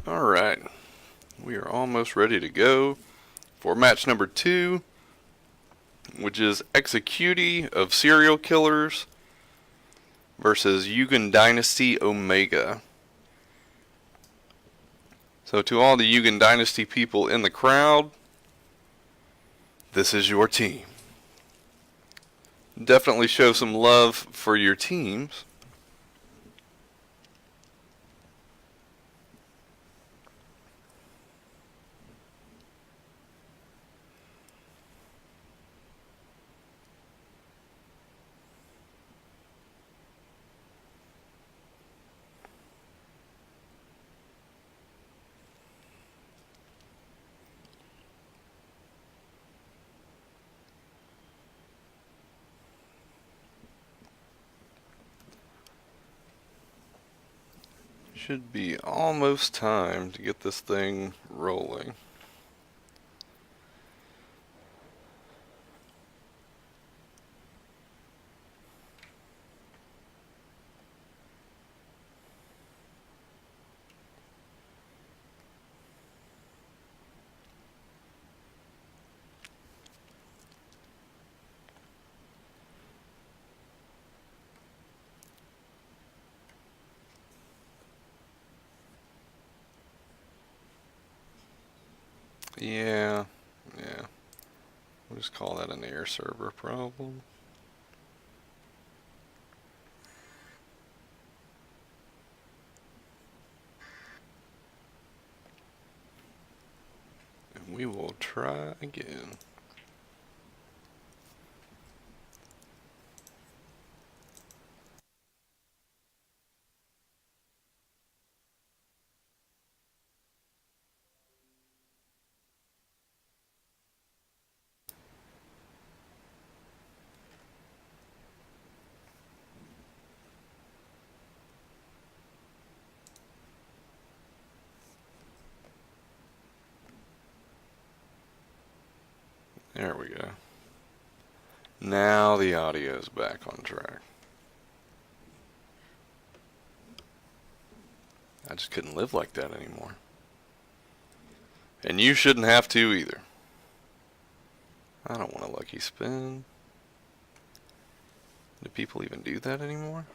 Alright, we are almost ready to go for match number 2, which is Executee of Serial Killers versus Yugen Dynasty Omega. So to all the Yugen Dynasty people in the crowd, this is your team. Definitely show some love for your teams. Should be almost time to get this thing rolling. Yeah, yeah. We'll just call that an air server problem. And we will try again. There we go. Now the audio is back on track. I just couldn't live like that anymore. And you shouldn't have to either. I don't want a lucky spin. Do people even do that anymore?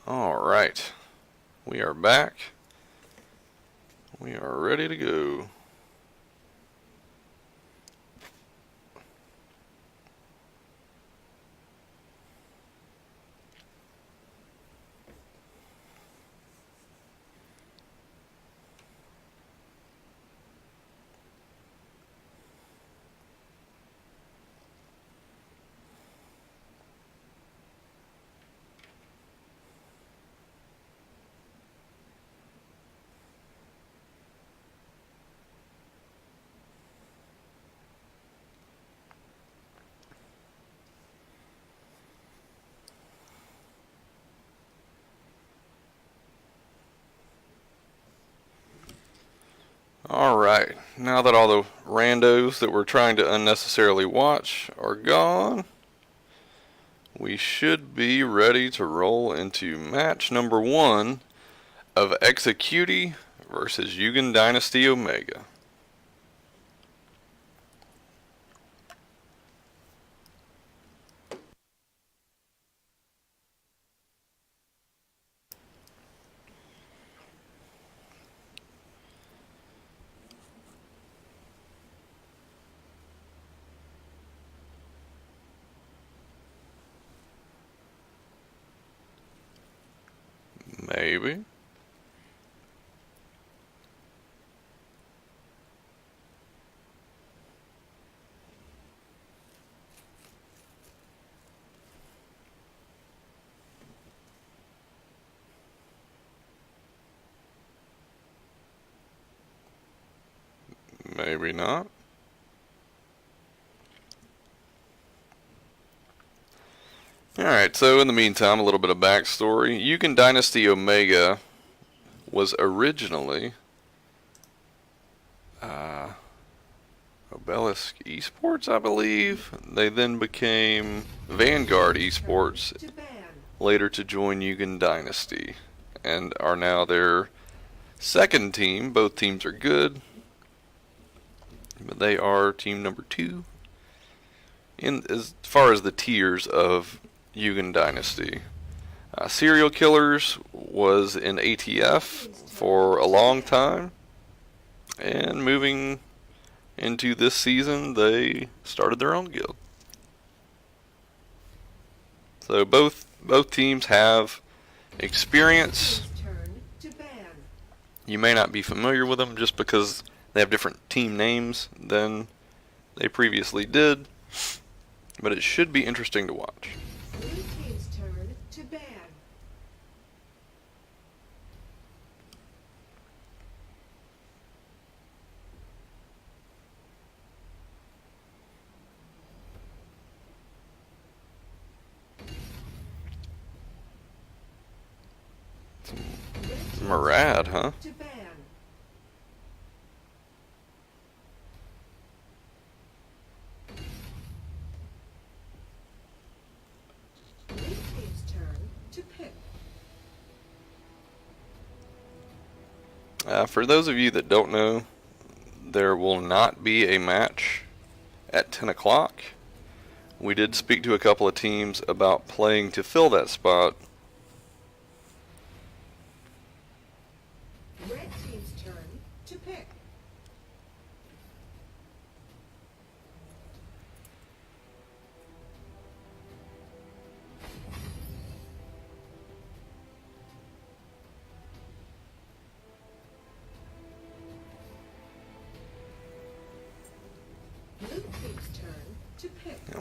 Alright. We are back. We are ready to go. Alright, now that all the randos that we're trying to unnecessarily watch are gone, we should be ready to roll into match number 1 of Executi versus Yugen Dynasty Omega. Maybe. Maybe not. Alright, so in the meantime, a little bit of backstory. Yugen Dynasty Omega was originally Obelisk Esports, I believe. They then became Vanguard Esports, To ban. later to join Yugen Dynasty, and are now their second team. Both teams are good, but they are team number 2 in as far as the tiers of Yugen Dynasty. Serial Killers was in ATF for a long time, and moving into this season, they started their own guild. So both teams have experience. Turn to ban. You may not be familiar with them just because they have different team names than they previously did, but it should be interesting to watch. Blue team's turn to ban. Murad, huh? To ban. Blue team's turn to pick. For those of you that don't know, there will not be a match at 10 o'clock. We did speak to a couple of teams about playing to fill that spot.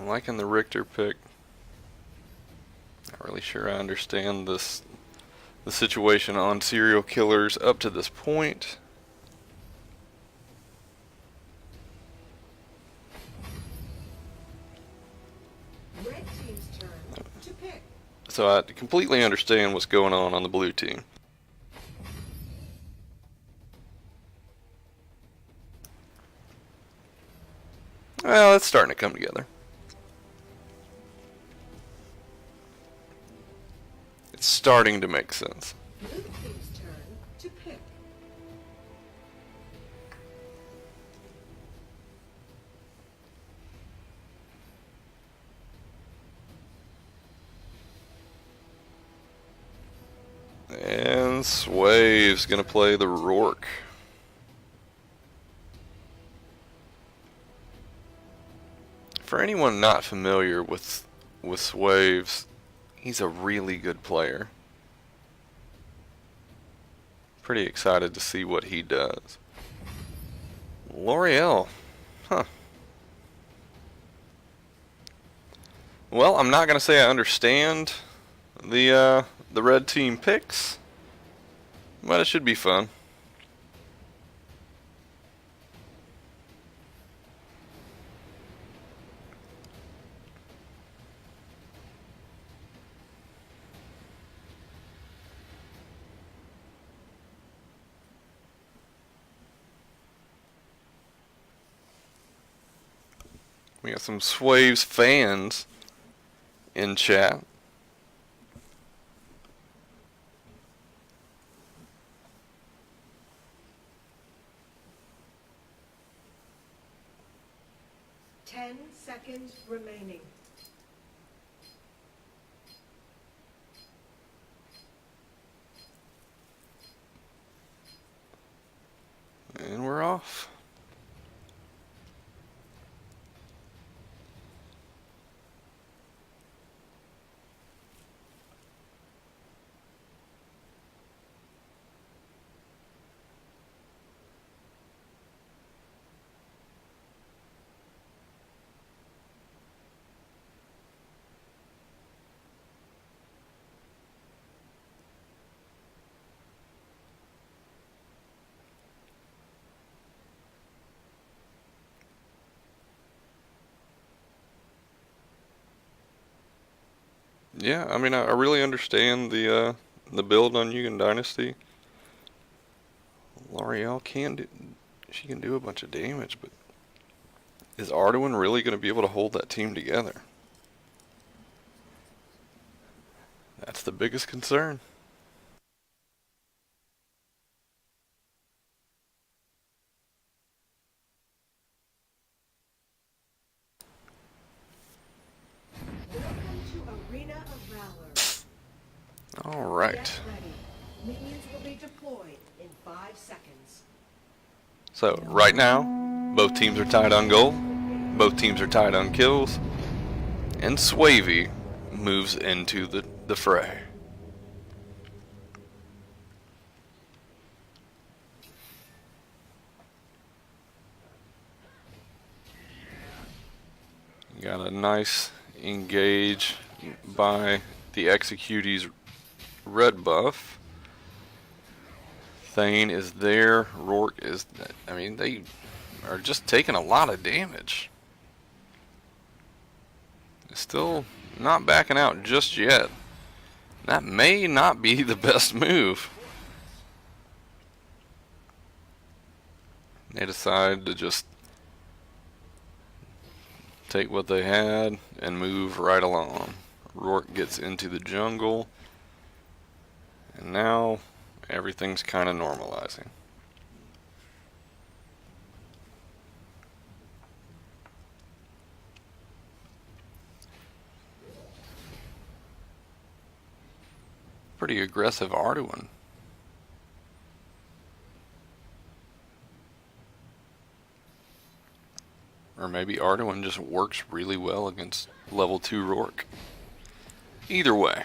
I'm liking the Richter pick. Not really sure I understand the situation on serial killers up to this point. Red team's turn to pick. So I completely understand what's going on the blue team. Well, it's starting to come together. It's starting to make sense. Blue team's turn to pick. And Swave's gonna play the Rourke. For anyone not familiar with Swaves, he's a really good player. Pretty excited to see what he does. L'Oreal, huh? Well, I'm not gonna say I understand the red team picks, but it should be fun. We got some Swaves fans in chat. Ten seconds remaining. And we're off. Yeah, I mean, I really understand the build on Yugen Dynasty. L'Oreal she can do a bunch of damage, but is Arduin really going to be able to hold that team together? That's the biggest concern. Welcome to Arena of Valor. All right. Get ready. Minions will be deployed in 5 seconds. So right now, both teams are tied on goal. Both teams are tied on kills. And Swavey moves into the fray. Got a nice engage by the Executee's red buff. Thane is there. Rourke is... I mean, they are just taking a lot of damage. Still not backing out just yet. That may not be the best move. They decide to just take what they had and move right along. Rourke gets into the jungle, and now everything's kind of normalizing. Pretty aggressive Arduin. Or maybe Arduin just works really well against level 2 Rourke. Either way.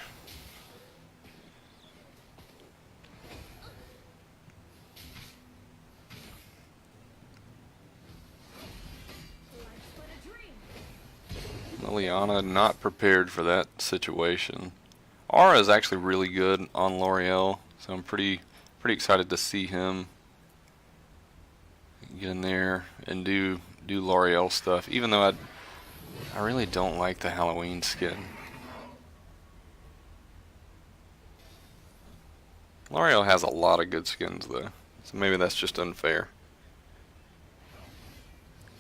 Liliana not prepared for that situation. Aura is actually really good on L'Oreal, so I'm pretty excited to see him get in there and do L'Oreal stuff. Even though I really don't like the Halloween skin. L'Oreal has a lot of good skins though, so maybe that's just unfair.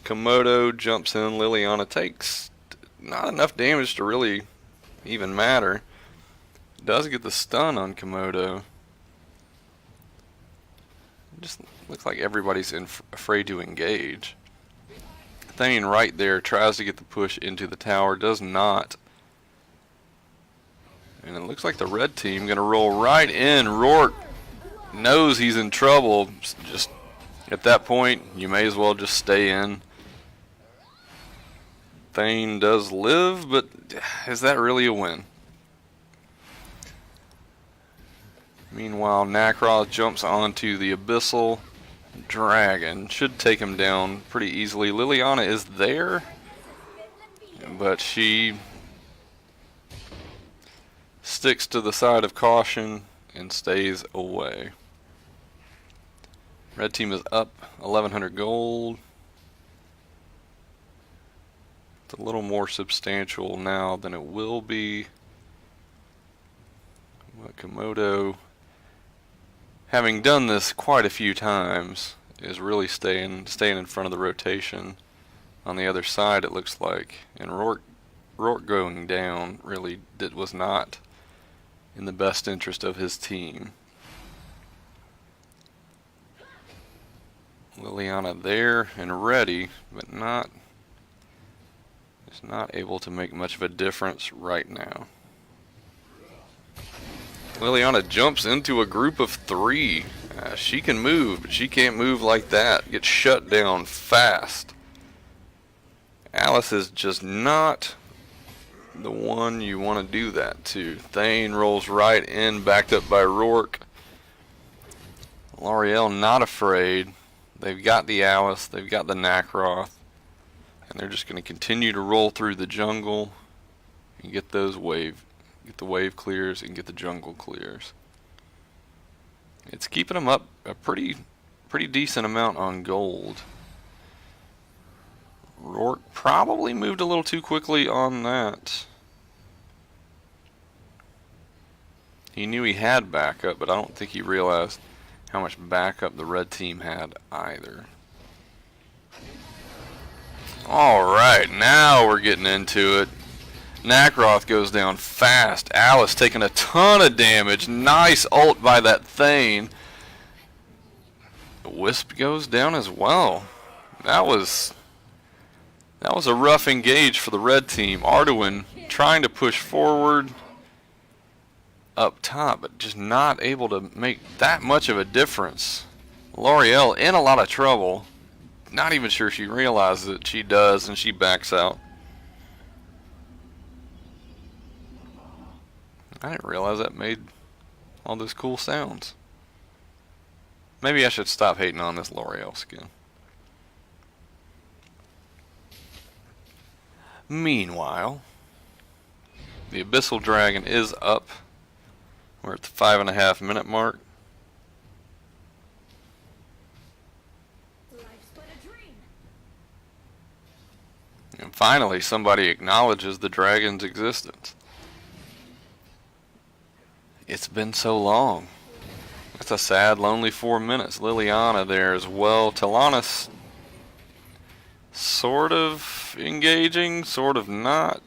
Komodo jumps in, Liliana takes not enough damage to really even matter. Does get the stun on Komodo. It just looks like everybody's afraid to engage. Thane right there tries to get the push into the tower, does not. And it looks like the red team gonna roll right in. Rourke knows he's in trouble. Just at that point, you may as well just stay in. Thane does live, but is that really a win? Meanwhile, Nacroth jumps onto the Abyssal Dragon. Should take him down pretty easily. Liliana is there, but she sticks to the side of caution and stays away. Red team is up 1100 gold. It's a little more substantial now than it will be. But Komodo, having done this quite a few times, is really staying in front of the rotation. On the other side, it looks like, and Rourke going down really was not in the best interest of his team. Liliana there and ready, but is not able to make much of a difference right now. Liliana jumps into a group of 3. She can move, but she can't move like that. Gets shut down fast. Alice is just not the one you want to do that to. Thane rolls right in, backed up by Rourke. L'Oreal not afraid. They've got the Alice, they've got the Nacroth, and they're just going to continue to roll through the jungle and get the wave clears and get the jungle clears. It's keeping them up a pretty decent amount on gold. Rourke probably moved a little too quickly on that. He knew he had backup, but I don't think he realized how much backup the red team had either. Alright, now we're getting into it. Nacroth goes down fast. Alice taking a ton of damage. Nice ult by that Thane. Wisp goes down as well. That was a rough engage for the red team. Arduin trying to push forward up top, but just not able to make that much of a difference. L'Oreal in a lot of trouble. Not even sure she realizes it. She does, and she backs out. I didn't realize that made all those cool sounds. Maybe I should stop hating on this L'Oreal skin. Meanwhile, the Abyssal Dragon is up. We're at the 5.5 minute mark. And finally, somebody acknowledges the dragon's existence. It's been so long. That's a sad, lonely 4 minutes. Liliana there as well. Talanis sort of engaging, sort of not.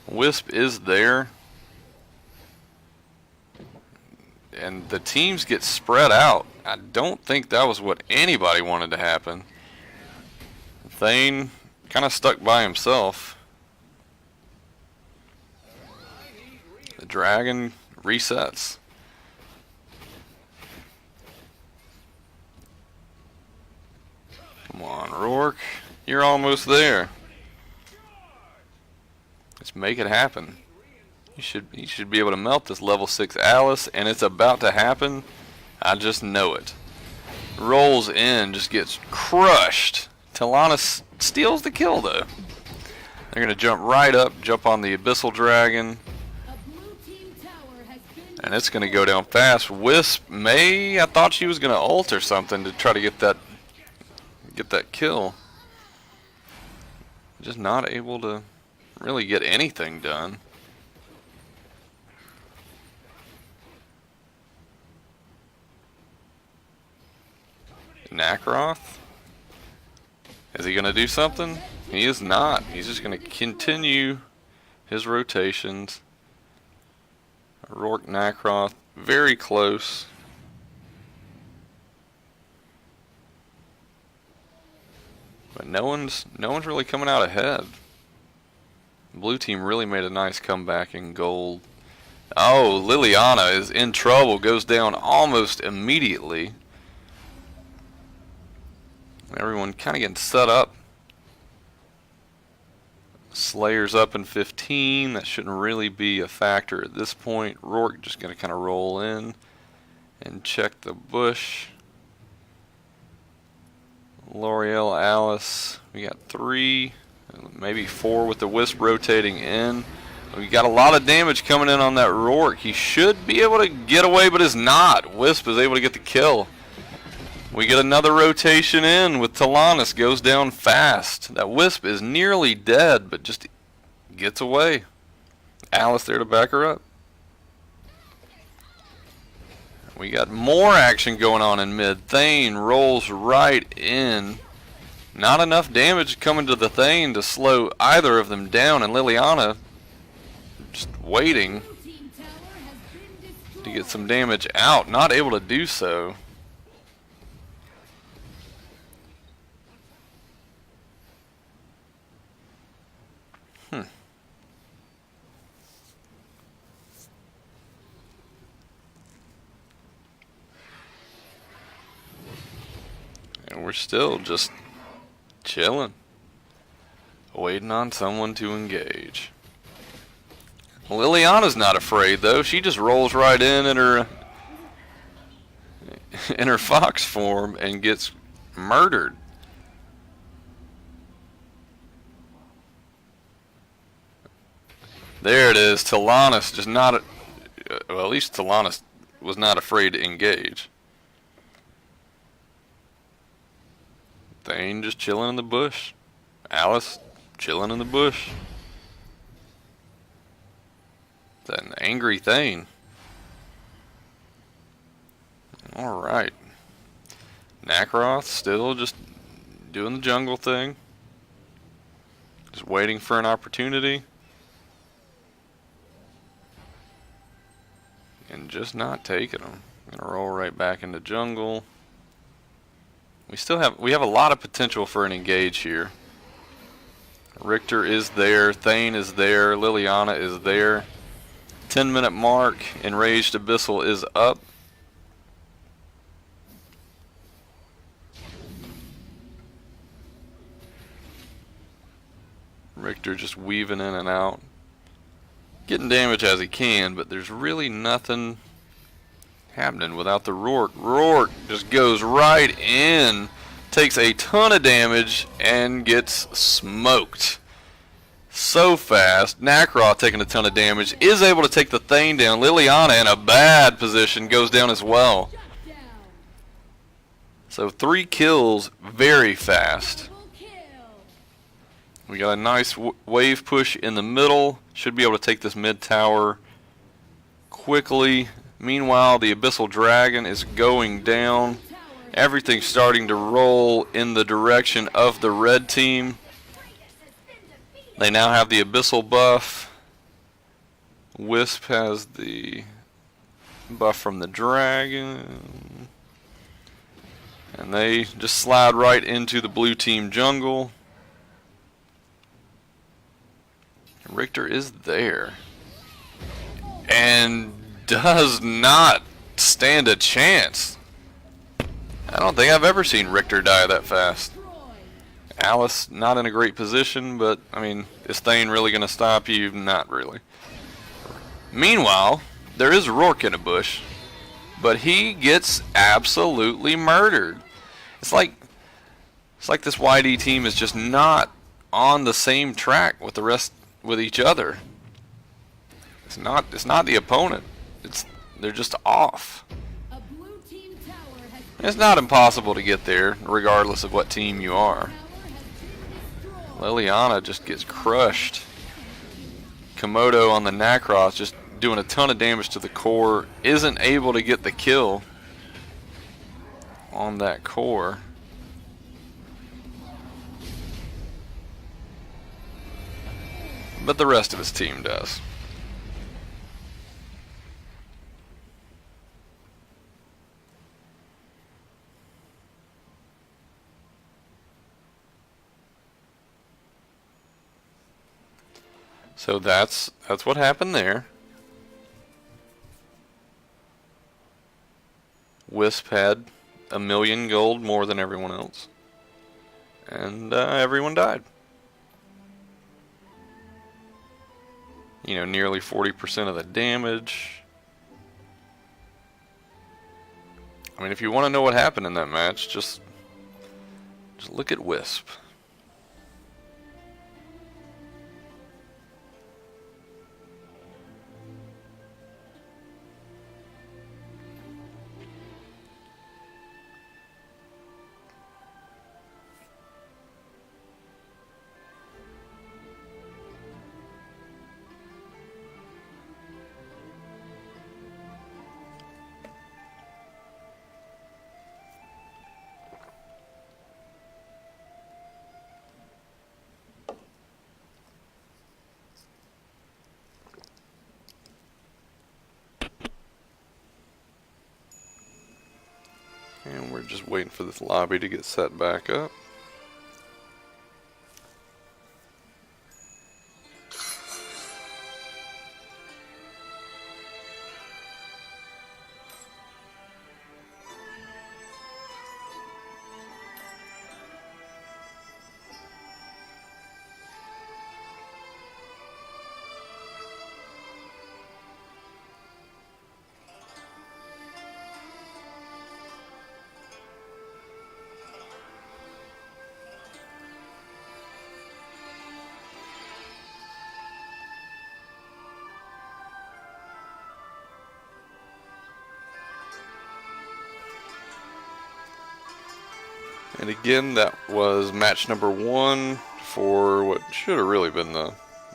Wisp is there. And the teams get spread out. I don't think that was what anybody wanted to happen. Thane kind of stuck by himself. The dragon resets. Come on, Rourke. You're almost there. Let's make it happen. He should be able to melt this level 6 Alice, and it's about to happen. I just know it. Rolls in, just gets crushed. Talanis steals the kill though. They're going to jump right up, jump on the Abyssal Dragon, and it's going to go down fast. Wisp I thought she was going to ult or something to try to get that kill. Just not able to really get anything done. Nakaroth? Is he going to do something? He is not. He's just going to continue his rotations. Rourke, Nakaroth, very close. But no one's really coming out ahead. Blue team really made a nice comeback in gold. Oh, Liliana is in trouble. Goes down almost immediately. Everyone kind of getting set up. Slayer's up in 15. That shouldn't really be a factor at this point. Rourke just going to kind of roll in and check the bush. L'Oreal, Alice. We got 3, maybe 4 with the Wisp rotating in. We got a lot of damage coming in on that Rourke. He should be able to get away, but is not. Wisp is able to get the kill. We get another rotation in with Talanis, goes down fast. That Wisp is nearly dead, but just gets away. Alice there to back her up. We got more action going on in mid. Thane rolls right in. Not enough damage coming to the Thane to slow either of them down, and Liliana just waiting to get some damage out. Not able to do so. And we're still just chilling, waiting on someone to engage. Liliana's not afraid though. She just rolls right in her fox form and gets murdered. There it is. Talanis just not. Well, at least Talanis was not afraid to engage. Thane just chilling in the bush. Alice chilling in the bush. It's an angry Thane. Alright. Nakaroth still just doing the jungle thing. Just waiting for an opportunity. And just not taking them. Gonna roll right back into jungle. We have a lot of potential for an engage here. Richter is there, Thane is there, Liliana is there. 10-minute mark, Enraged Abyssal is up. Richter just weaving in and out. Getting damage as he can, but there's really nothing happening without the Rourke. Rourke just goes right in, takes a ton of damage, and gets smoked. So fast. Nakaroth taking a ton of damage, is able to take the Thane down. Liliana in a bad position, goes down as well. So 3 kills very fast. We got a nice wave push in the middle. Should be able to take this mid tower quickly. Meanwhile, the Abyssal Dragon is going down. Everything's starting to roll in the direction of the red team. They now have the Abyssal buff. Wisp has the buff from the Dragon. And they just slide right into the blue team jungle. Richter is there. And does not stand a chance. I don't think I've ever seen Richter die that fast. Alice not in a great position, but I mean, is Thane really going to stop you? Not really. Meanwhile, there is Rourke in a bush, but he gets absolutely murdered. It's like this YD team is just not on the same track with the rest with each other. It's not the opponent. They're just off. A blue team tower has It's not impossible to get there, regardless of what team you are. tower has been destroyed. Liliana just gets crushed. Komodo on the Nacross just doing a ton of damage to the core. Isn't able to get the kill on that core. But the rest of his team does. So that's what happened there. Wisp had 1,000,000 gold more than everyone else, and everyone died. You know, nearly 40% of the damage. I mean, if you want to know what happened in that match, just look at Wisp. And we're just waiting for this lobby to get set back up. And again, that was match number 1 for what should have really been the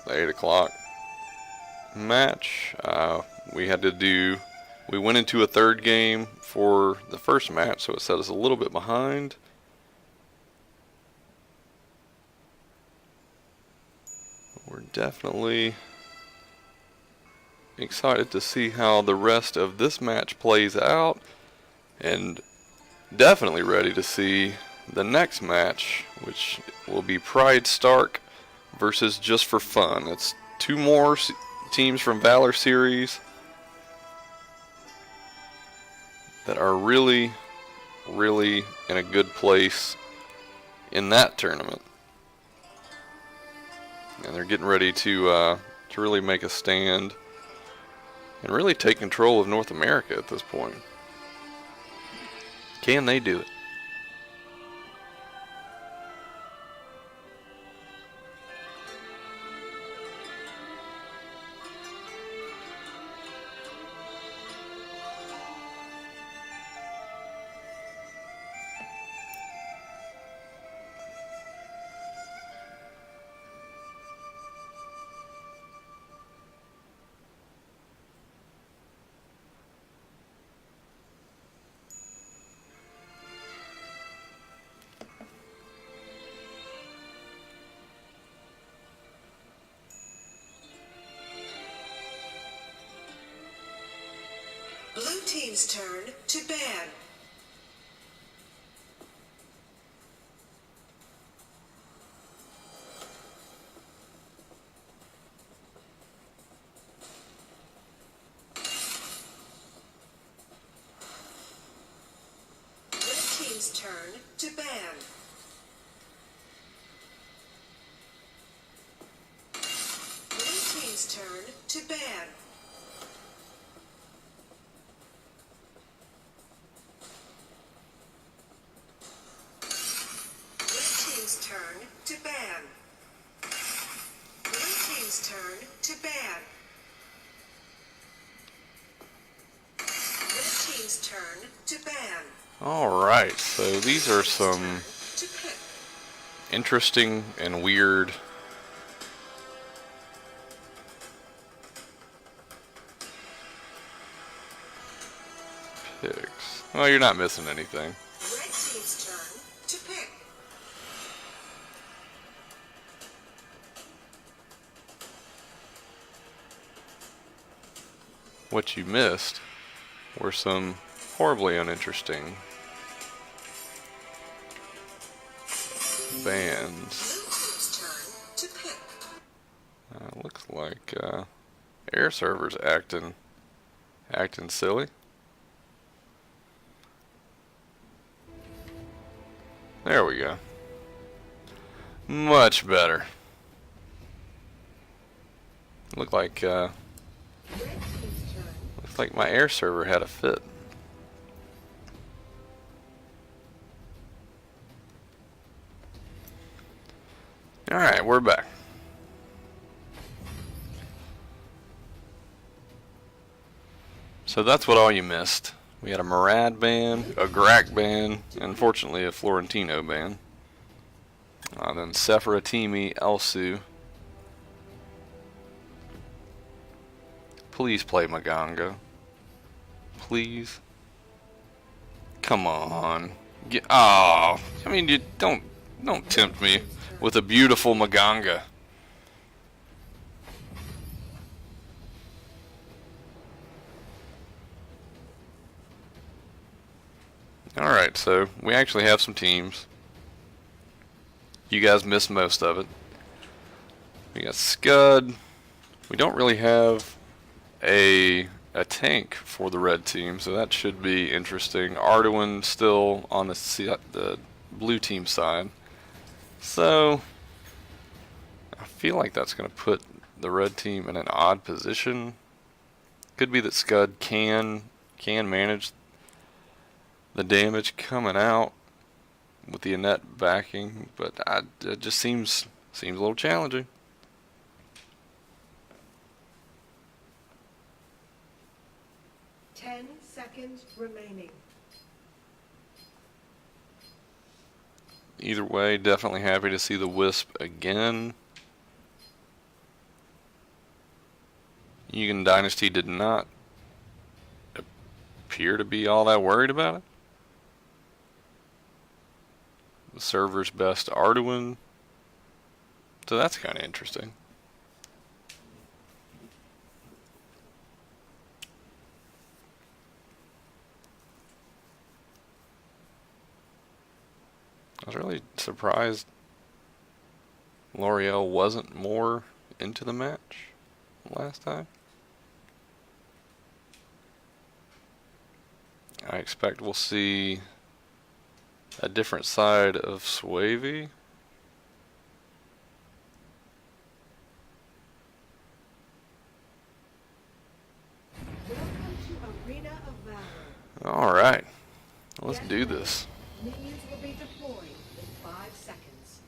8 o'clock match. We went into a third game for the first match, so it set us a little bit behind. We're definitely excited to see how the rest of this match plays out, and definitely ready to see the next match, which will be Pride Stark versus Just for Fun. It's 2 more teams from Valor Series that are really, really in a good place in that tournament, and they're getting ready to really make a stand and really take control of North America at this point. Can they do it? Blue team's turn to ban. Red team's turn to ban. Blue team's turn to ban. Red team's turn to ban. team's turn to ban. Red team's turn to ban. Alright, so these are some To pick. interesting and weird picks. Well, you're not missing anything. Red team's turn to pick. What you missed were some horribly uninteresting bands. Blue team's turn to pick. Looks like air server's acting silly. There we go. Much better. Looked like Red team's turn. looks like my air server had a fit. Alright, we're back. So that's what all you missed. We had a Murad band, a Grak band, and unfortunately a Florentino band. Then Sefaratimi, Elsu. Please play Maganga. Please. Come on. I mean, you don't tempt me with a beautiful Maganga. Alright, so we actually have some teams. You guys missed most of it. We got Scud. We don't really have a tank for the red team, so that should be interesting. Arduin still on the blue team side. So I feel like that's going to put the red team in an odd position. Could be that Scud can manage the damage coming out with the Annette backing, but it just seems a little challenging. Ten seconds remaining. Either way, definitely happy to see the Wisp again. Yugen Dynasty did not appear to be all that worried about it. The server's best Arduin. So that's kind of interesting. I was really surprised L'Oreal wasn't more into the match last time. I expect we'll see a different side of Swavey. Welcome to Arena of Valor. Alright, let's do this. Minions will be deployed in 5 seconds.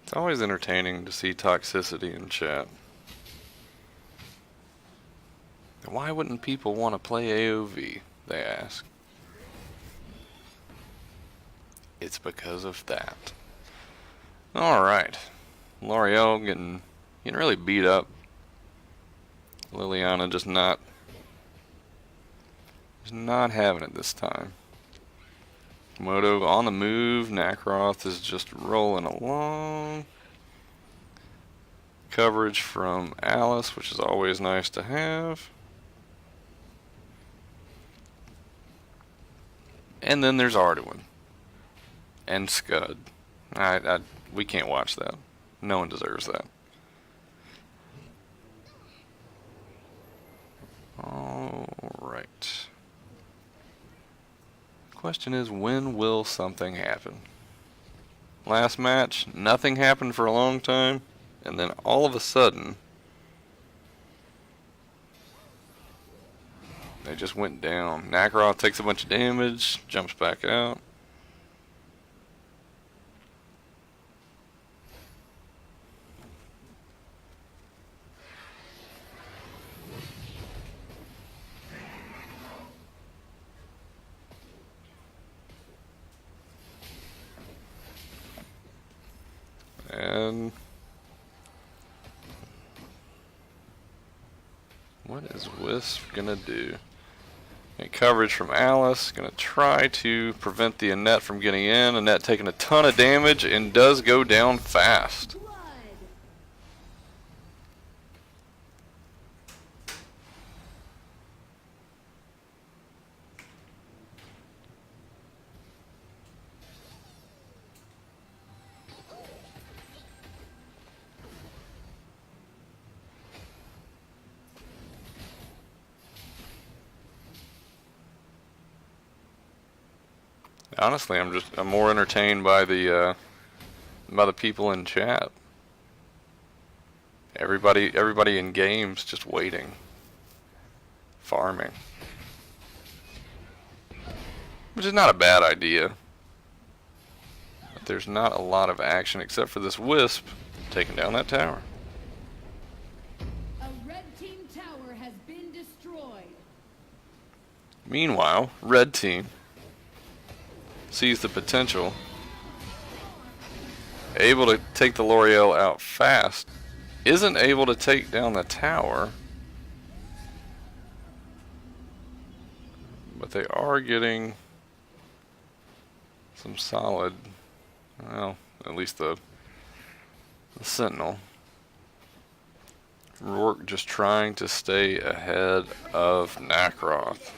It's always entertaining to see toxicity in chat. Why wouldn't people want to play AOV, they ask. It's because of that. Alright. L'Oreal getting really beat up. Liliana just not having it this time. Moto on the move. Nakaroth is just rolling along. Coverage from Alice, which is always nice to have. And then there's Arduin. And Scud. We can't watch that. No one deserves that. Question is, when will something happen? Last match, nothing happened for a long time, and then all of a sudden, they just went down. Nakaroth takes a bunch of damage, jumps back out. And what is Wisp gonna do? Get coverage from Alice. Gonna try to prevent the Annette from getting in. Annette taking a ton of damage and does go down fast. Blood. Honestly, I'm more entertained by the people in chat. Everybody in games just waiting, farming, which is not a bad idea. But there's not a lot of action except for this Wisp taking down that tower. A red team tower has been destroyed. Meanwhile, red team sees the potential, able to take the L'Oreal out fast, isn't able to take down the tower, but they are getting some solid, well, at least the Sentinel. Rourke just trying to stay ahead of Nakaroth.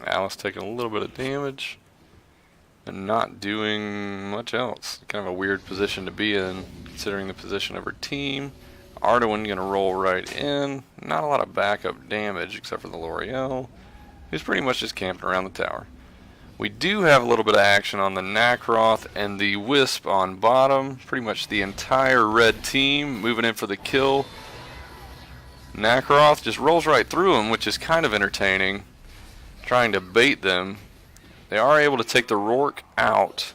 Alice taking a little bit of damage and not doing much else. Kind of a weird position to be in considering the position of her team. Arduin gonna roll right in. Not a lot of backup damage except for the L'Oreal, who's pretty much just camping around the tower. We do have a little bit of action on the Nakaroth and the Wisp on bottom. Pretty much the entire red team moving in for the kill. Nakaroth just rolls right through him, which is kind of entertaining. Trying to bait them. They are able to take the Rourke out.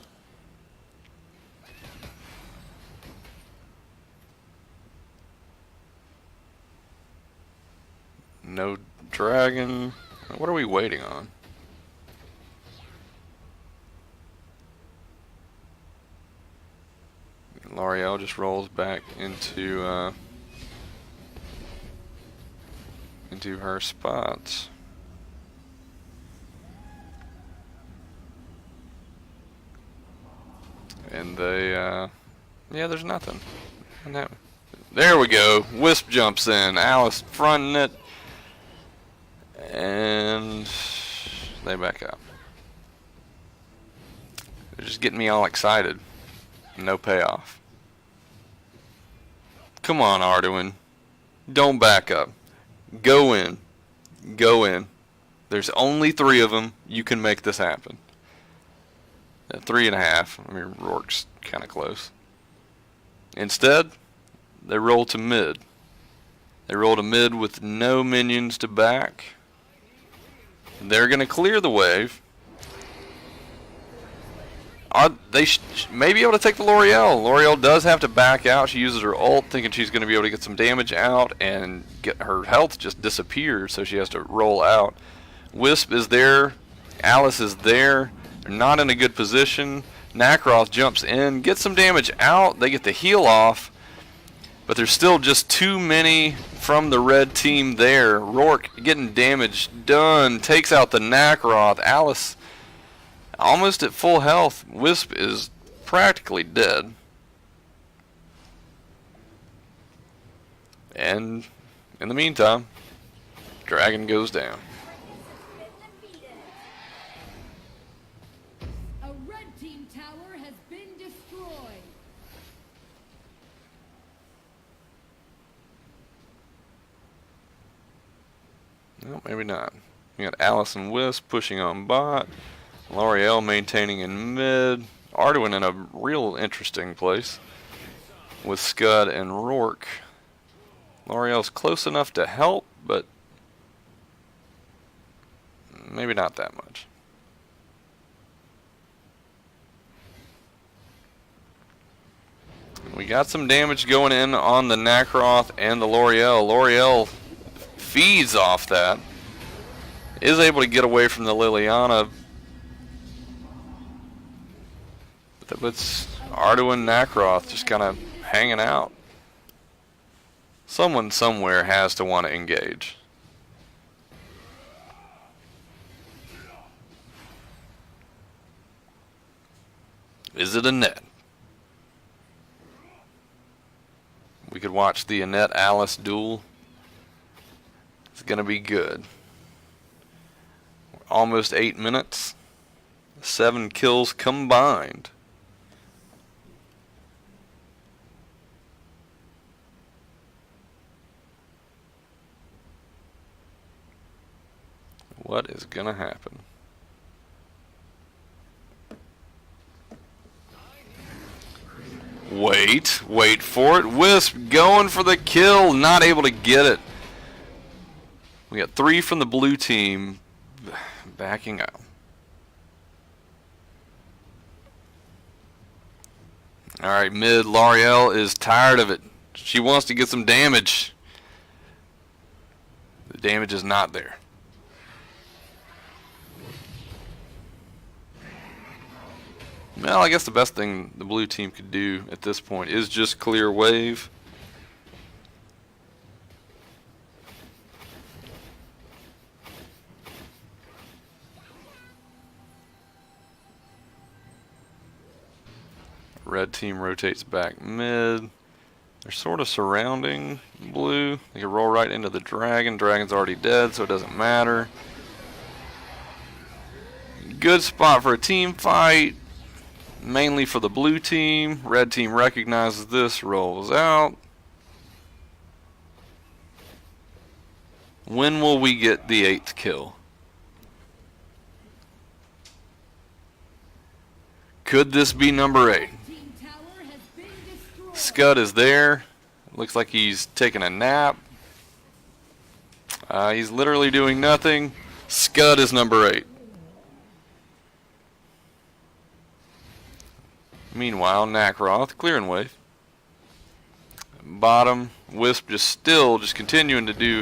No dragon. What are we waiting on? L'Oreal just rolls back into her spots. And they, yeah, there's nothing. There we go. Wisp jumps in. Alice fronting it. And they back up. They're just getting me all excited. No payoff. Come on, Arduin. Don't back up. Go in. Go in. There's only 3 of them. You can make this happen. 3.5. I mean, Rourke's kind of close. Instead, they roll to mid. They roll to mid with no minions to back. They're going to clear the wave. They may be able to take the L'Oreal. L'Oreal does have to back out. She uses her ult thinking she's going to be able to get some damage out, and get her health just disappears, so she has to roll out. Wisp is there. Alice is there. They're not in a good position. Nakaroth jumps in, gets some damage out. They get the heal off, but there's still just too many from the red team there. Rourke getting damage done, takes out the Nakaroth. Alice almost at full health. Wisp is practically dead. And in the meantime, Dragon goes down. A red team tower has been destroyed. Well, maybe not. You got Alice and Wisp pushing on bot. L'Oreal maintaining in mid. Arduin in a real interesting place with Scud and Rourke. L'Oreal's close enough to help, but maybe not that much. We got some damage going in on the Nacroth and the L'Oreal. L'Oreal feeds off that. Is able to get away from the Liliana. But it's Arduin Nacroth just kind of hanging out. Someone somewhere has to want to engage. Is it Annette? We could watch the Annette Alice duel. It's gonna be good. Almost 8 minutes. 7 kills combined. What is gonna happen? Wait for it. Wisp going for the kill, not able to get it. We got 3 from the blue team backing up. Alright, mid, L'Oreal is tired of it. She wants to get some damage. The damage is not there. Well, I guess the best thing the blue team could do at this point is just clear wave. Red team rotates back mid. They're sort of surrounding blue. They can roll right into the dragon. Dragon's already dead, so it doesn't matter. Good spot for a team fight. Mainly for the blue team. Red team recognizes this, rolls out. When will we get the 8th kill? Could this be number 8? Scud is there. Looks like he's taking a nap. He's literally doing nothing. Scud is number 8. Meanwhile, Nacroth clearing wave. Bottom, Wisp just continuing to do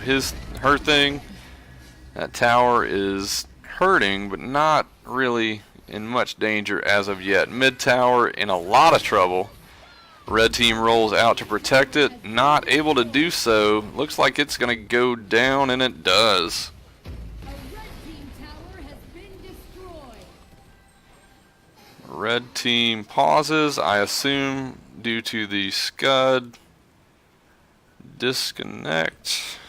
her thing. That tower is hurting, but not really in much danger as of yet. Mid tower in a lot of trouble. Red team rolls out to protect it, not able to do so. Looks like it's going to go down, and it does. Red team pauses, I assume, due to the Scud disconnect.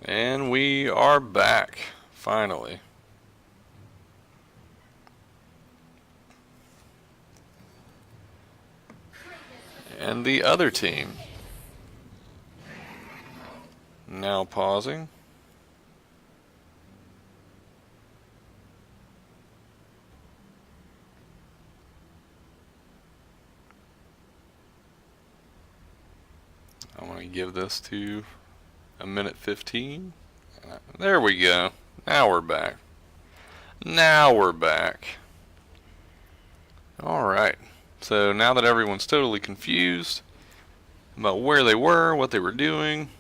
And we are back, finally. And the other team now pausing. me give this to a minute 15. There we go. Now we're back. Now we're back. Alright. So now that everyone's totally confused about where they were, what they were doing,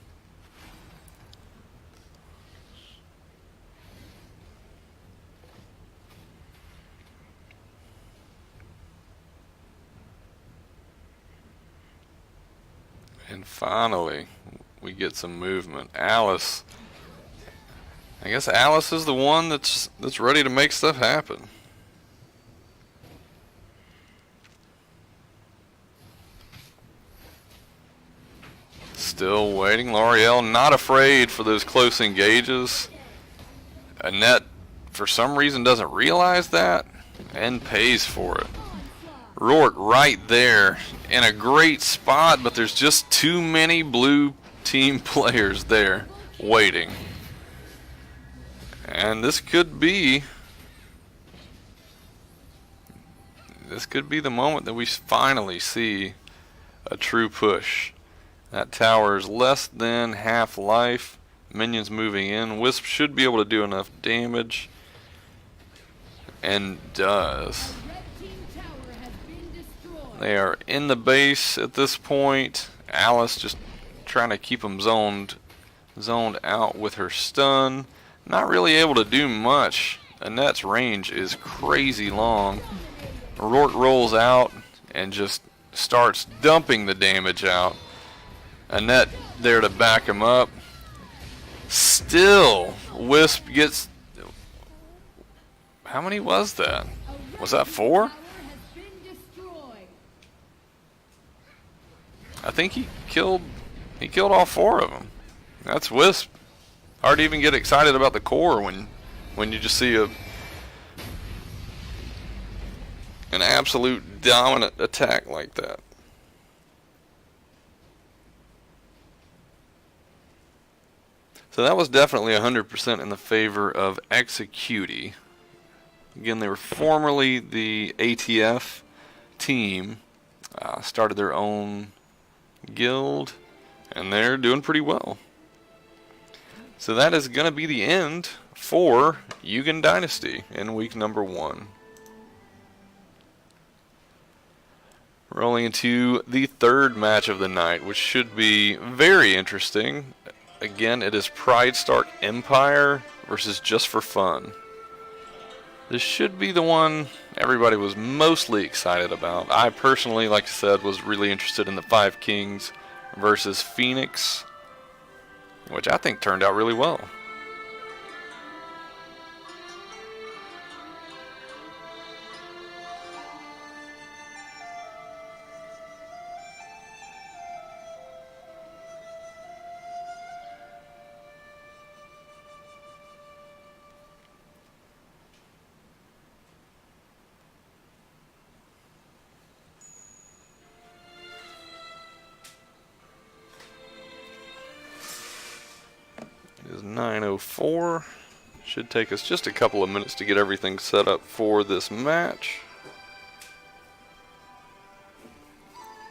and finally we get some movement. Alice, I guess Alice is the one that's ready to make stuff happen. Still waiting. L'Oreal not afraid for those close engages. Annette, for some reason, doesn't realize that and pays for it. Rourke right there in a great spot, but there's just too many blue team players there waiting. And this could be the moment that we finally see a true push. That tower is less than half life. Minions moving in. Wisp should be able to do enough damage. And does. They are in the base at this point. Alice just trying to keep them zoned out with her stun. Not really able to do much. Annette's range is crazy long. Rourke rolls out and just starts dumping the damage out. Annette there to back him up. Still, Wisp gets... How many was that? Was that 4? I think he killed all 4 of them. That's Wisp. Hard to even get excited about the core when you just see an absolute dominant attack like that. So that was definitely 100% in the favor of Executee. Again, they were formerly the ATF team, started their own guild, and they're doing pretty well. So that is going to be the end for Yugen Dynasty in week number 1. Rolling into the 3rd match of the night, which should be very interesting. Again, it is Pride Stark Empire versus Just for Fun. This should be the one everybody was mostly excited about. I personally, like I said, was really interested in the 5 Kings versus Phoenix, which I think turned out really well. It is 9:04. Should take us just a couple of minutes to get everything set up for this match.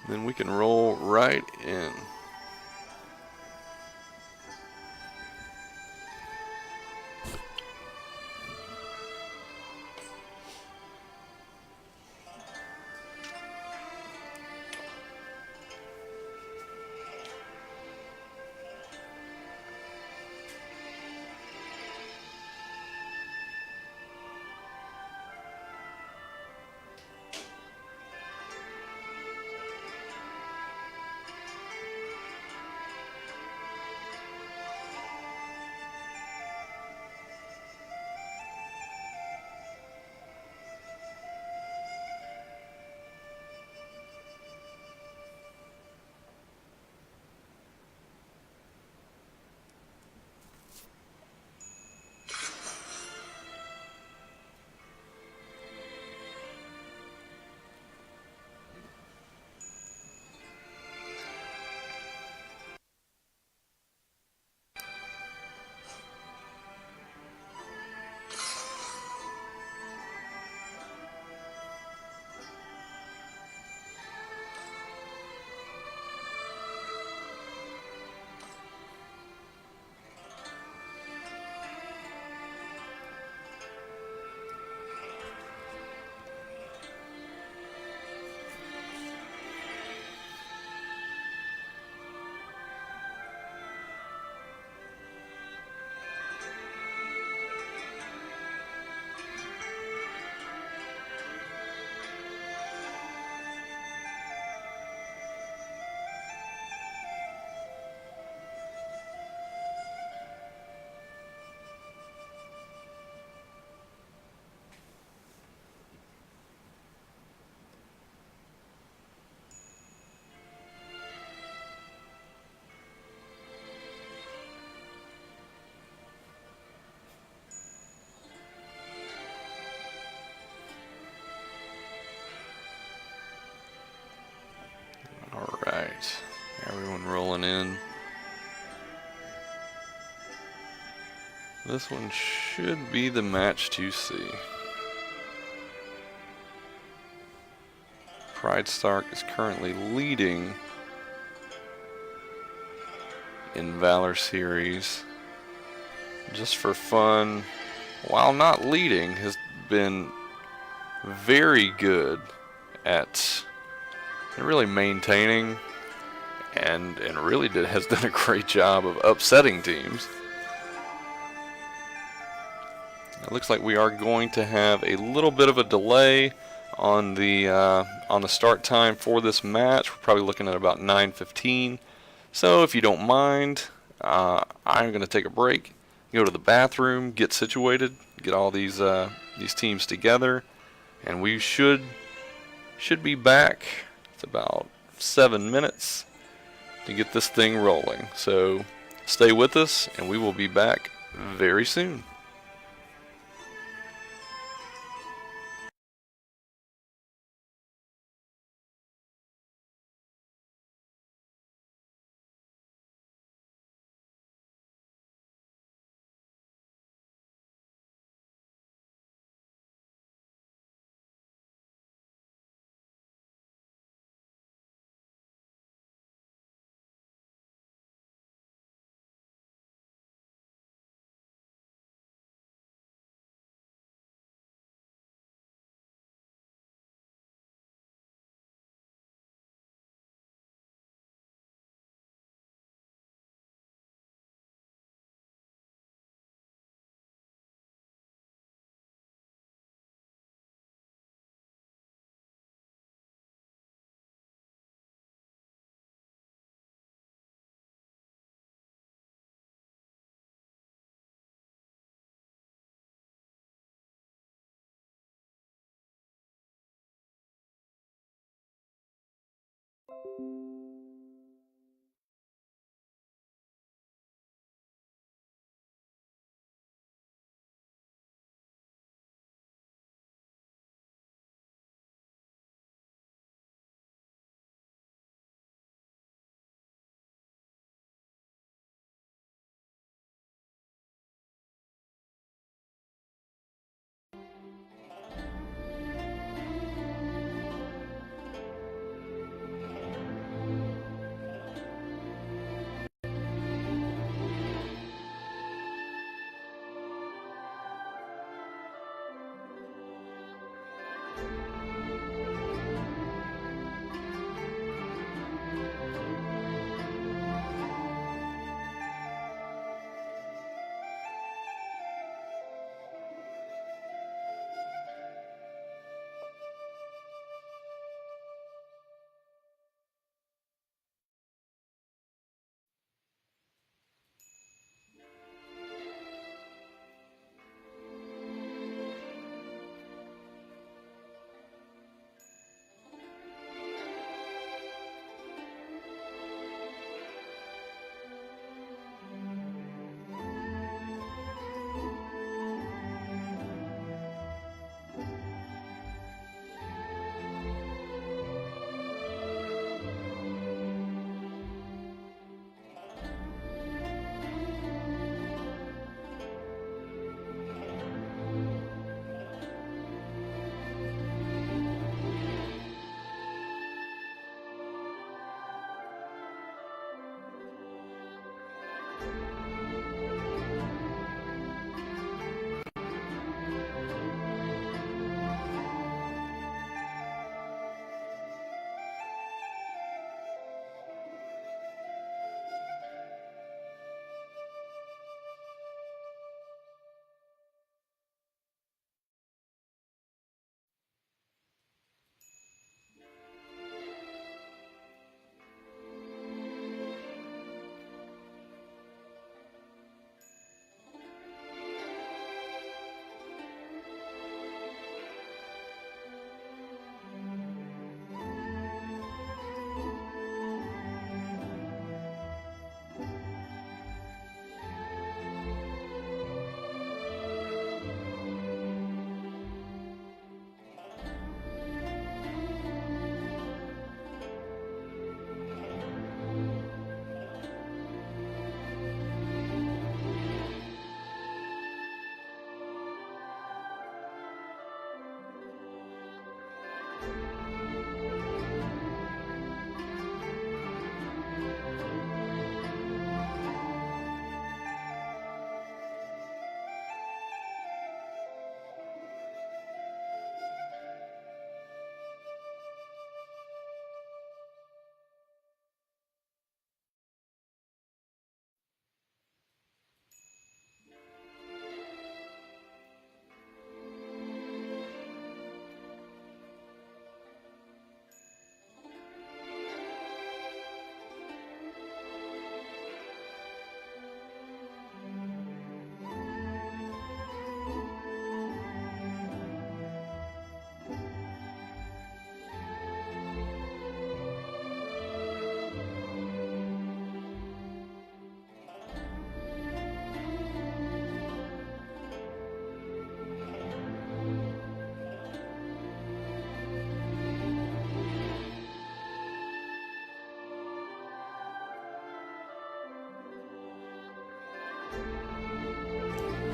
Then we can roll right in. Alright, everyone rolling in. This one should be the match to see. Pride Stark is currently leading in Valor Series. Just for fun, while not leading, has been very good at really maintaining and really has done a great job of upsetting teams. It looks like we are going to have a little bit of a delay on the start time for this match. We're probably looking at about 9:15. So if you don't mind, I'm going to take a break, go to the bathroom, get situated, get all these teams together, and we should be back. It's about 7 minutes to get this thing rolling. So stay with us, and we will be back very soon.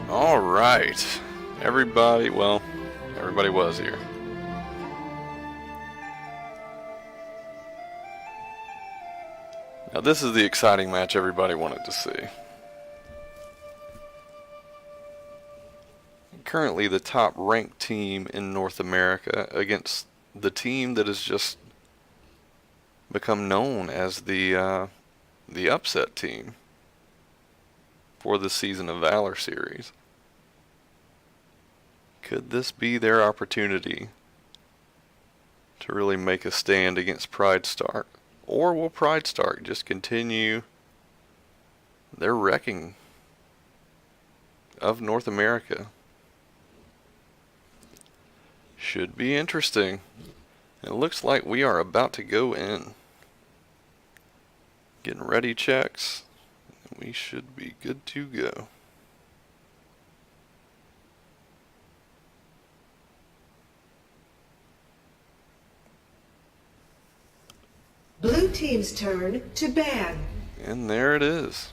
All right, everybody. Well, everybody was here. Now this is the exciting match everybody wanted to see. Currently the top ranked team in North America against the team that has just become known as the upset team for the Season of Valor series. Could this be their opportunity to really make a stand against Pride Stark? Or will Pride Stark just continue their wrecking of North America? Should be interesting. It looks like we are about to go in. Getting ready checks. We should be good to go. Blue team's turn to ban. And there it is.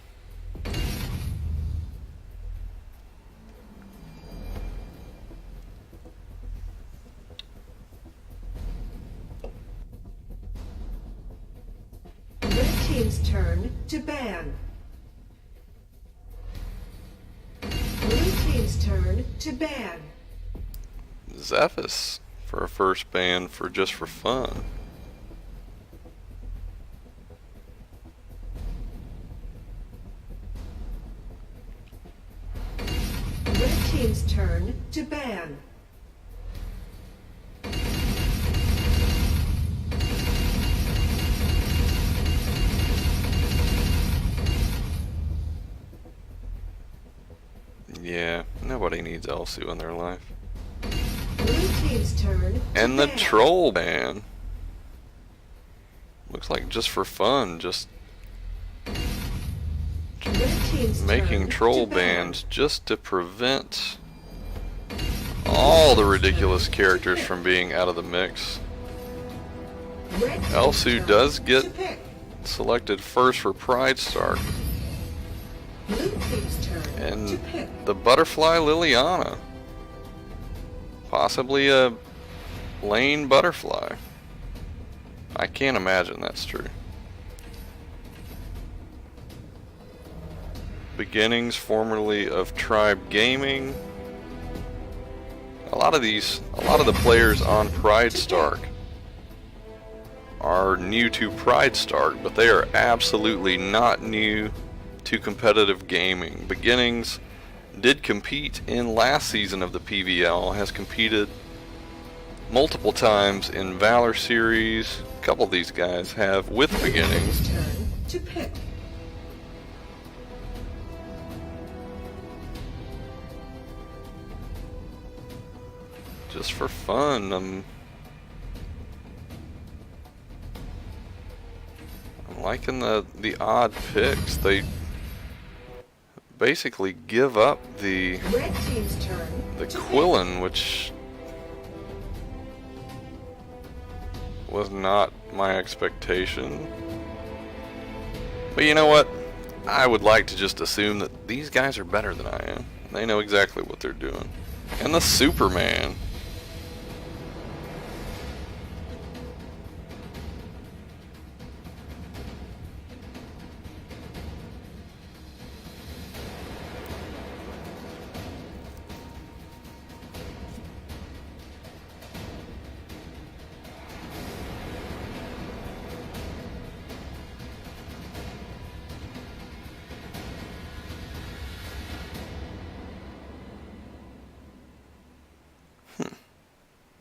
Red team's turn to ban. Blue team's turn to ban. Zephys for a first ban for just for fun. Red team's turn to ban. Yeah, nobody needs Elsu in their life. Blue team's turn to And the ban. troll ban. Looks like just for fun, just Red team's making turn troll to ban. bans just to prevent all the ridiculous characters from being out of the mix. Red team's Elsu turn does to get pick. selected first for Pride Stark. Blue team's turn to And pick. the butterfly Liliana. Possibly a lane butterfly. I can't imagine that's true. Beginnings formerly of Tribe Gaming. A lot of the players on Pride Stark are new to Pride Stark, but they are absolutely not new to competitive gaming. Beginnings did compete in last season of the PVL, has competed multiple times in Valor Series. A couple of these guys have with Blue Beginnings. team's turn to pick. Just for fun, I'm liking the odd picks. They basically give up the Red team's turn to Quillen, which was not my expectation. But you know what? I would like to just assume that these guys are better than I am. They know exactly what they're doing. And the Superman.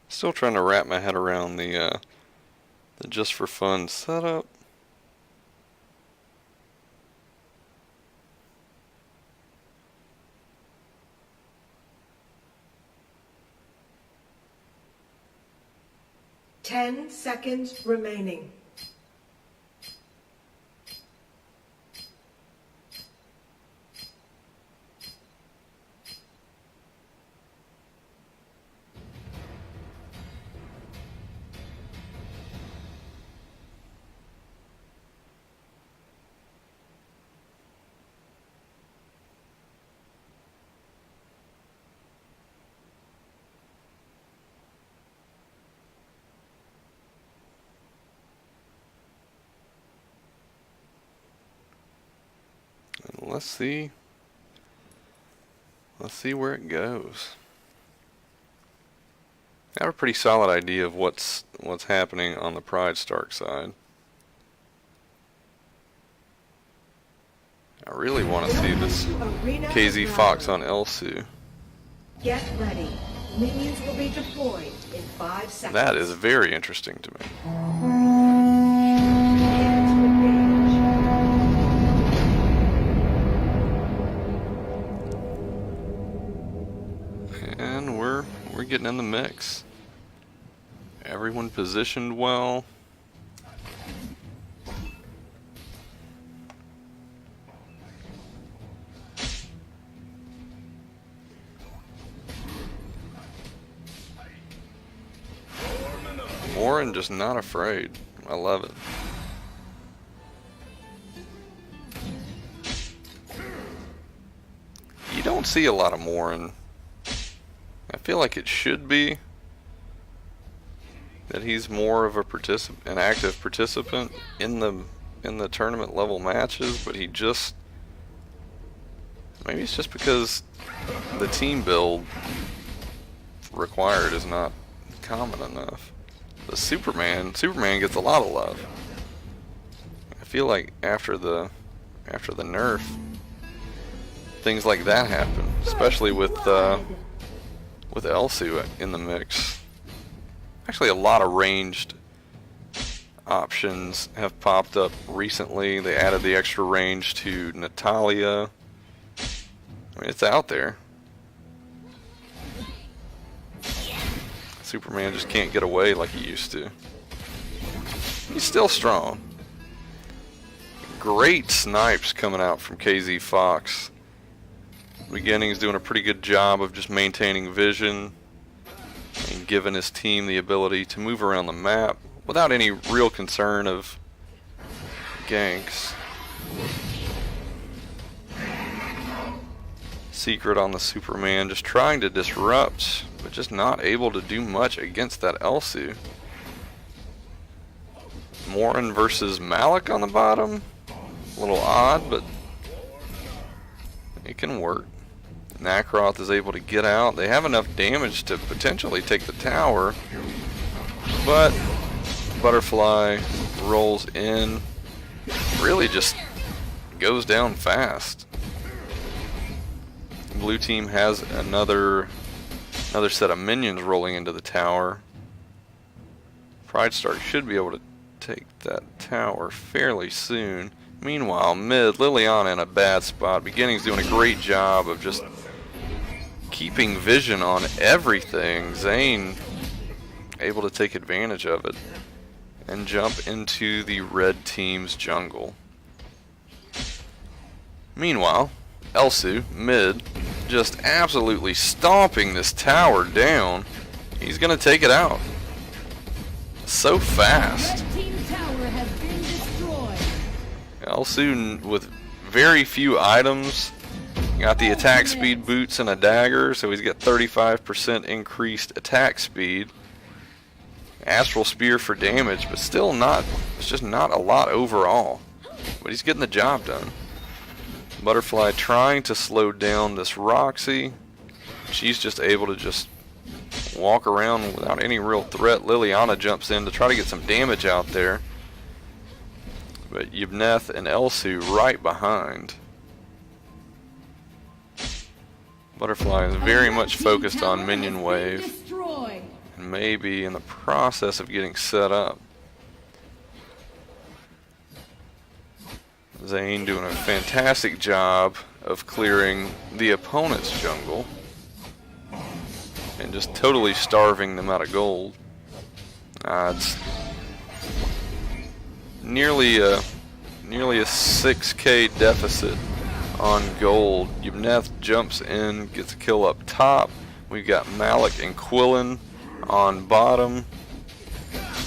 Still trying to wrap my head around the just for fun setup. Ten seconds remaining. let's see. Let's see where it goes. I have a pretty solid idea of what's happening on the Pride Stark side. I really want to see this KZ Fox on Elsu. Get ready. Minions will be deployed in 5 seconds. That is very interesting to me. Prepare to engage. And we're getting in the mix. Everyone positioned well. Morin just not afraid. I love it. You don't see a lot of Morin. I feel like it should be that he's more of an active participant in the tournament level matches, but he just, maybe it's just because the team build required is not common enough. The Superman gets a lot of love. I feel like after the nerf, things like that happen, especially with Elsu in the mix. Actually, a lot of ranged options have popped up recently. They added the extra range to Natalia. I mean, it's out there. Superman just can't get away like he used to. He's still strong. Great snipes coming out from KZ Fox. Beginning's doing a pretty good job of just maintaining vision and giving his team the ability to move around the map without any real concern of ganks. Secret on the Superman, just trying to disrupt, but just not able to do much against that Elsu. Morin versus Malik on the bottom. A little odd, but it can work. Nakaroth is able to get out. They have enough damage to potentially take the tower, but Butterfly rolls in. Really just goes down fast. Blue team has another set of minions rolling into the tower. Pride Stark should be able to take that tower fairly soon. Meanwhile, mid, Liliana in a bad spot. Beginning's doing a great job of just keeping vision on everything. Zane able to take advantage of it and jump into the red team's jungle. Meanwhile, Elsu, mid, just absolutely stomping this tower down. He's gonna take it out. So fast. Red team tower has been destroyed. Elsu with very few items. Got the attack speed boots and a dagger, so he's got 35% increased attack speed. Astral Spear for damage, but still not, it's just not a lot overall. But he's getting the job done. Butterfly trying to slow down this Roxy. She's just able to just walk around without any real threat. Liliana jumps in to try to get some damage out there. But Yvneth and Elsu right behind. Butterfly is very much focused on minion wave. Destroyed. And maybe in the process of getting set up. Zane doing a fantastic job of clearing the opponent's jungle and just totally starving them out of gold. It's nearly a 6k deficit on gold. Yvneth jumps in, gets a kill up top. We've got Malik and Quillen on bottom.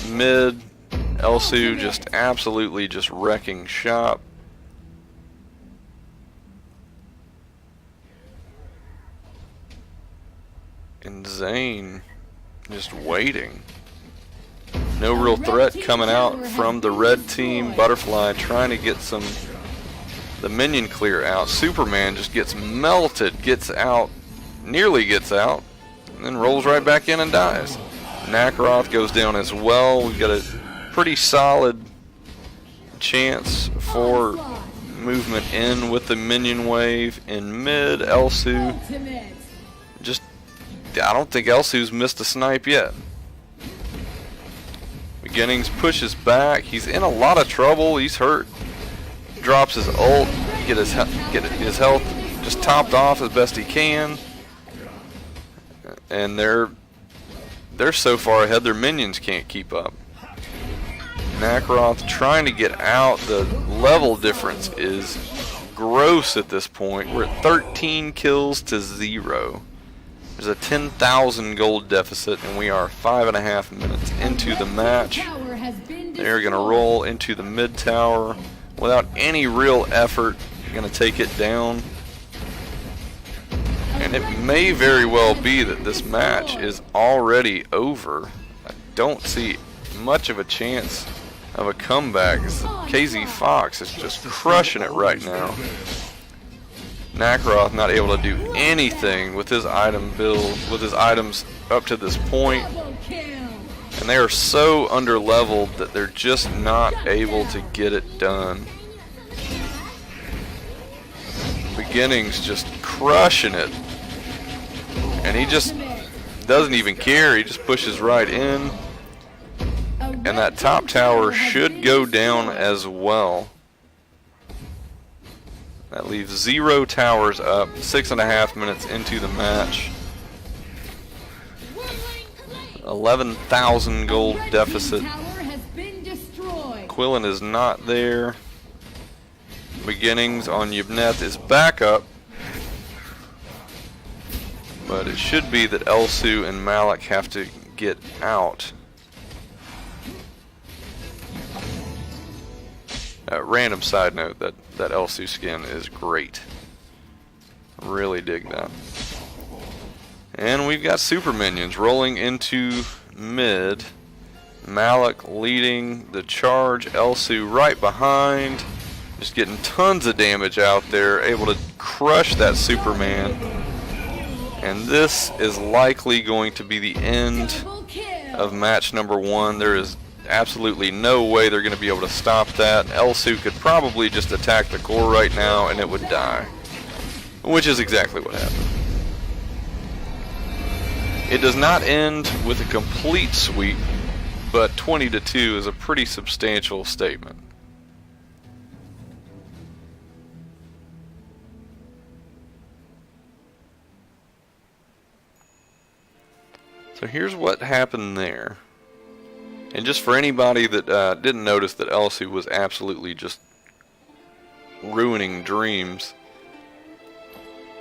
Mid, Elsu just absolutely just wrecking shop. And Zane just waiting. No real threat coming out from the red team. Butterfly trying to get some the minion clear out. Superman just gets melted, gets out, nearly gets out, and then rolls right back in and dies. Nakaroth goes down as well. We've got a pretty solid chance for movement in with the minion wave in mid. Elsu, Ultimate. just, I don't think Elsu's missed a snipe yet. Beginnings pushes back. He's in a lot of trouble. He's hurt. Drops his ult. Get his health just topped off as best he can. And they're so far ahead, their minions can't keep up. Nakaroth trying to get out. The level difference is gross at this point. We're at 13 kills to 0. There's a 10,000 gold deficit, and we are 5.5 minutes into the match. Tower has been They're going to destroyed. roll into the mid tower without any real effort. Going to take it down. And it may very well be that this match is already over. I don't see much of a chance of a comeback. KZ Fox is just crushing it right now. Nakaroth not able to do anything with his item build, with his items up to this point. Double kill. And they are so under-leveled that they're just not able to get it done. Beginnings just crushing it. And he just doesn't even care. He just pushes right in. And that top tower should go down as well. That leaves 0 towers up, 6.5 minutes into the match. 11,000 gold deficit. Tower has been destroyed. Quillen is not there. Beginnings on Yubneth is back up. But it should be that Elsu and Malik have to get out. Random side note, that Elsu skin is great. Really dig that. And we've got super minions rolling into mid. Malik leading the charge. Elsu right behind. Just getting tons of damage out there. Able to crush that Superman. And this is likely going to be the end Double kill. of match number 1. There is absolutely no way they're going to be able to stop that. Elsu could probably just attack the core right now and it would die. Which is exactly what happened. It does not end with a complete sweep, but 20-2 is a pretty substantial statement. So here's what happened there. And just for anybody that didn't notice that Elsu was absolutely just ruining dreams,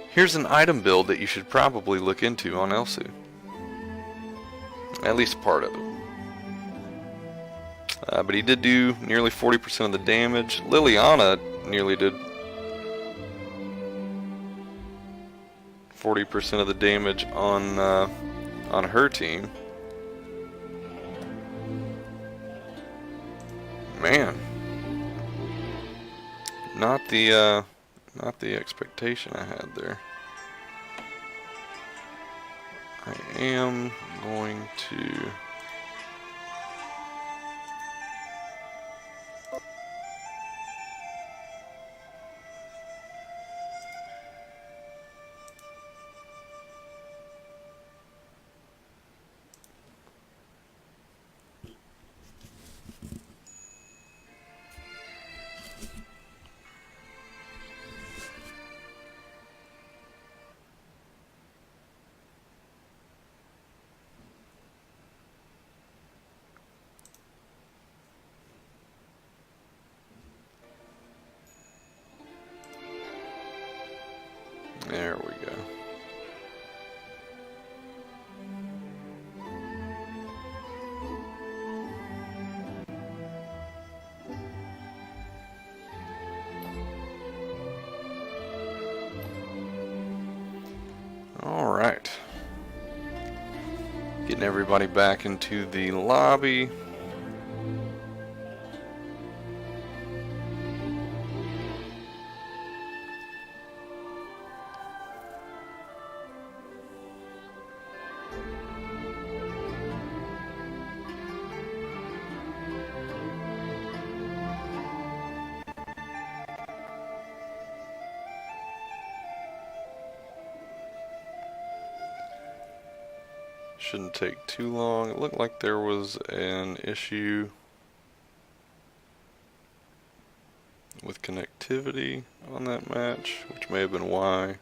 here's an item build that you should probably look into on Elsu. At least part of it. But he did do nearly 40% of the damage. Liliana nearly did 40% of the damage on her team. Man, not the expectation I had there. I am going to there we go. All right. Getting everybody back into the lobby. Shouldn't take too long. It looked like there was an issue with connectivity on that match, which may have been why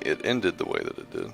it ended the way that it did.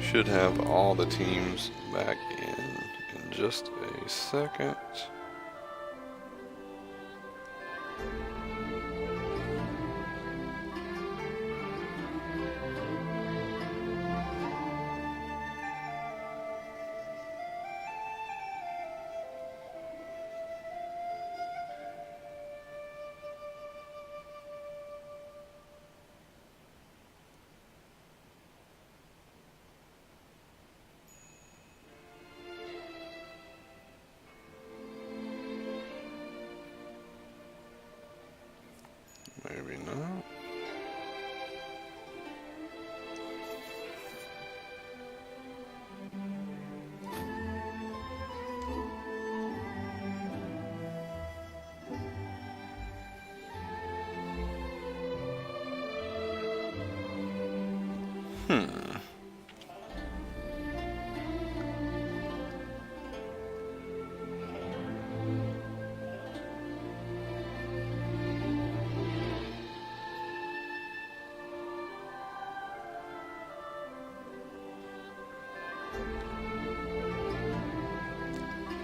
Should have all the teams back in just a second. Maybe not.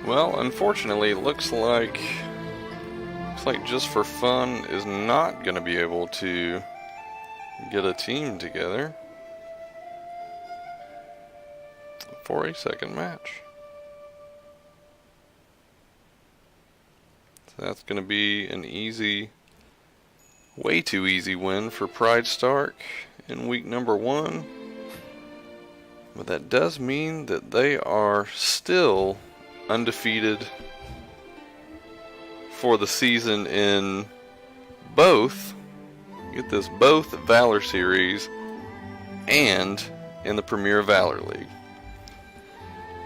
Well, unfortunately, it looks like Just for Fun is not going to be able to get a team together for a second match. So that's going to be an easy, way too easy win for Pride Stark in week number 1. But that does mean that they are still undefeated for the season in both, get this, both Valor Series and in the Premier Valor League.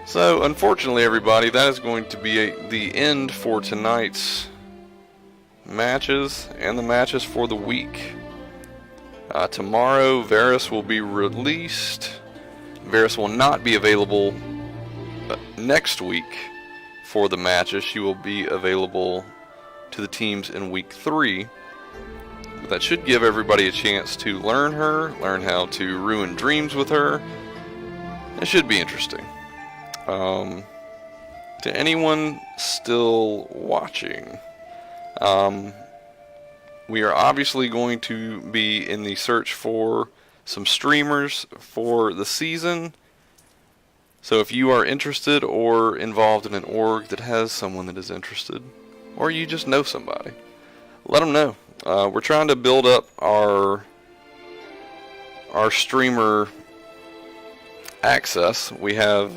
So unfortunately, everybody, that is going to be the end for tonight's matches and the matches for the week. Tomorrow Varus will be released. Varus will not be available next week for the matches. She will be available to the teams in week 3. But that should give everybody a chance to learn her, learn how to ruin dreams with her. It should be interesting. To anyone still watching, we are obviously going to be in the search for some streamers for the season. So if you are interested or involved in an org that has someone that is interested, or you just know somebody, let them know. We're trying to build up our streamer access. We have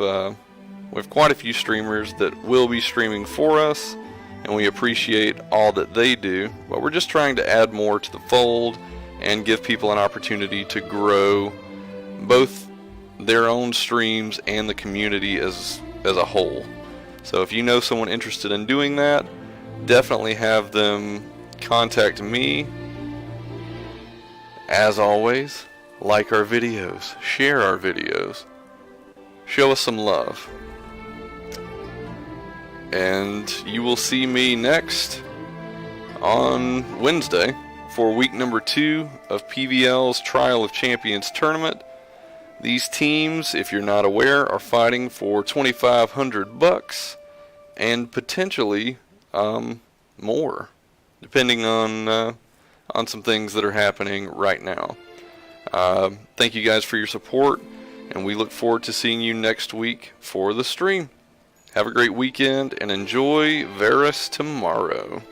quite a few streamers that will be streaming for us and we appreciate all that they do, but we're just trying to add more to the fold and give people an opportunity to grow both their own streams and the community as a whole. So if you know someone interested in doing that, definitely have them contact me. As always, like our videos, share our videos, show us some love. And you will see me next on Wednesday for week number 2 of PVL's Trial of Champions tournament. These teams, if you're not aware, are fighting for $2,500 and potentially more, depending on some things that are happening right now. Thank you guys for your support, and we look forward to seeing you next week for the stream. Have a great weekend and enjoy Varus tomorrow.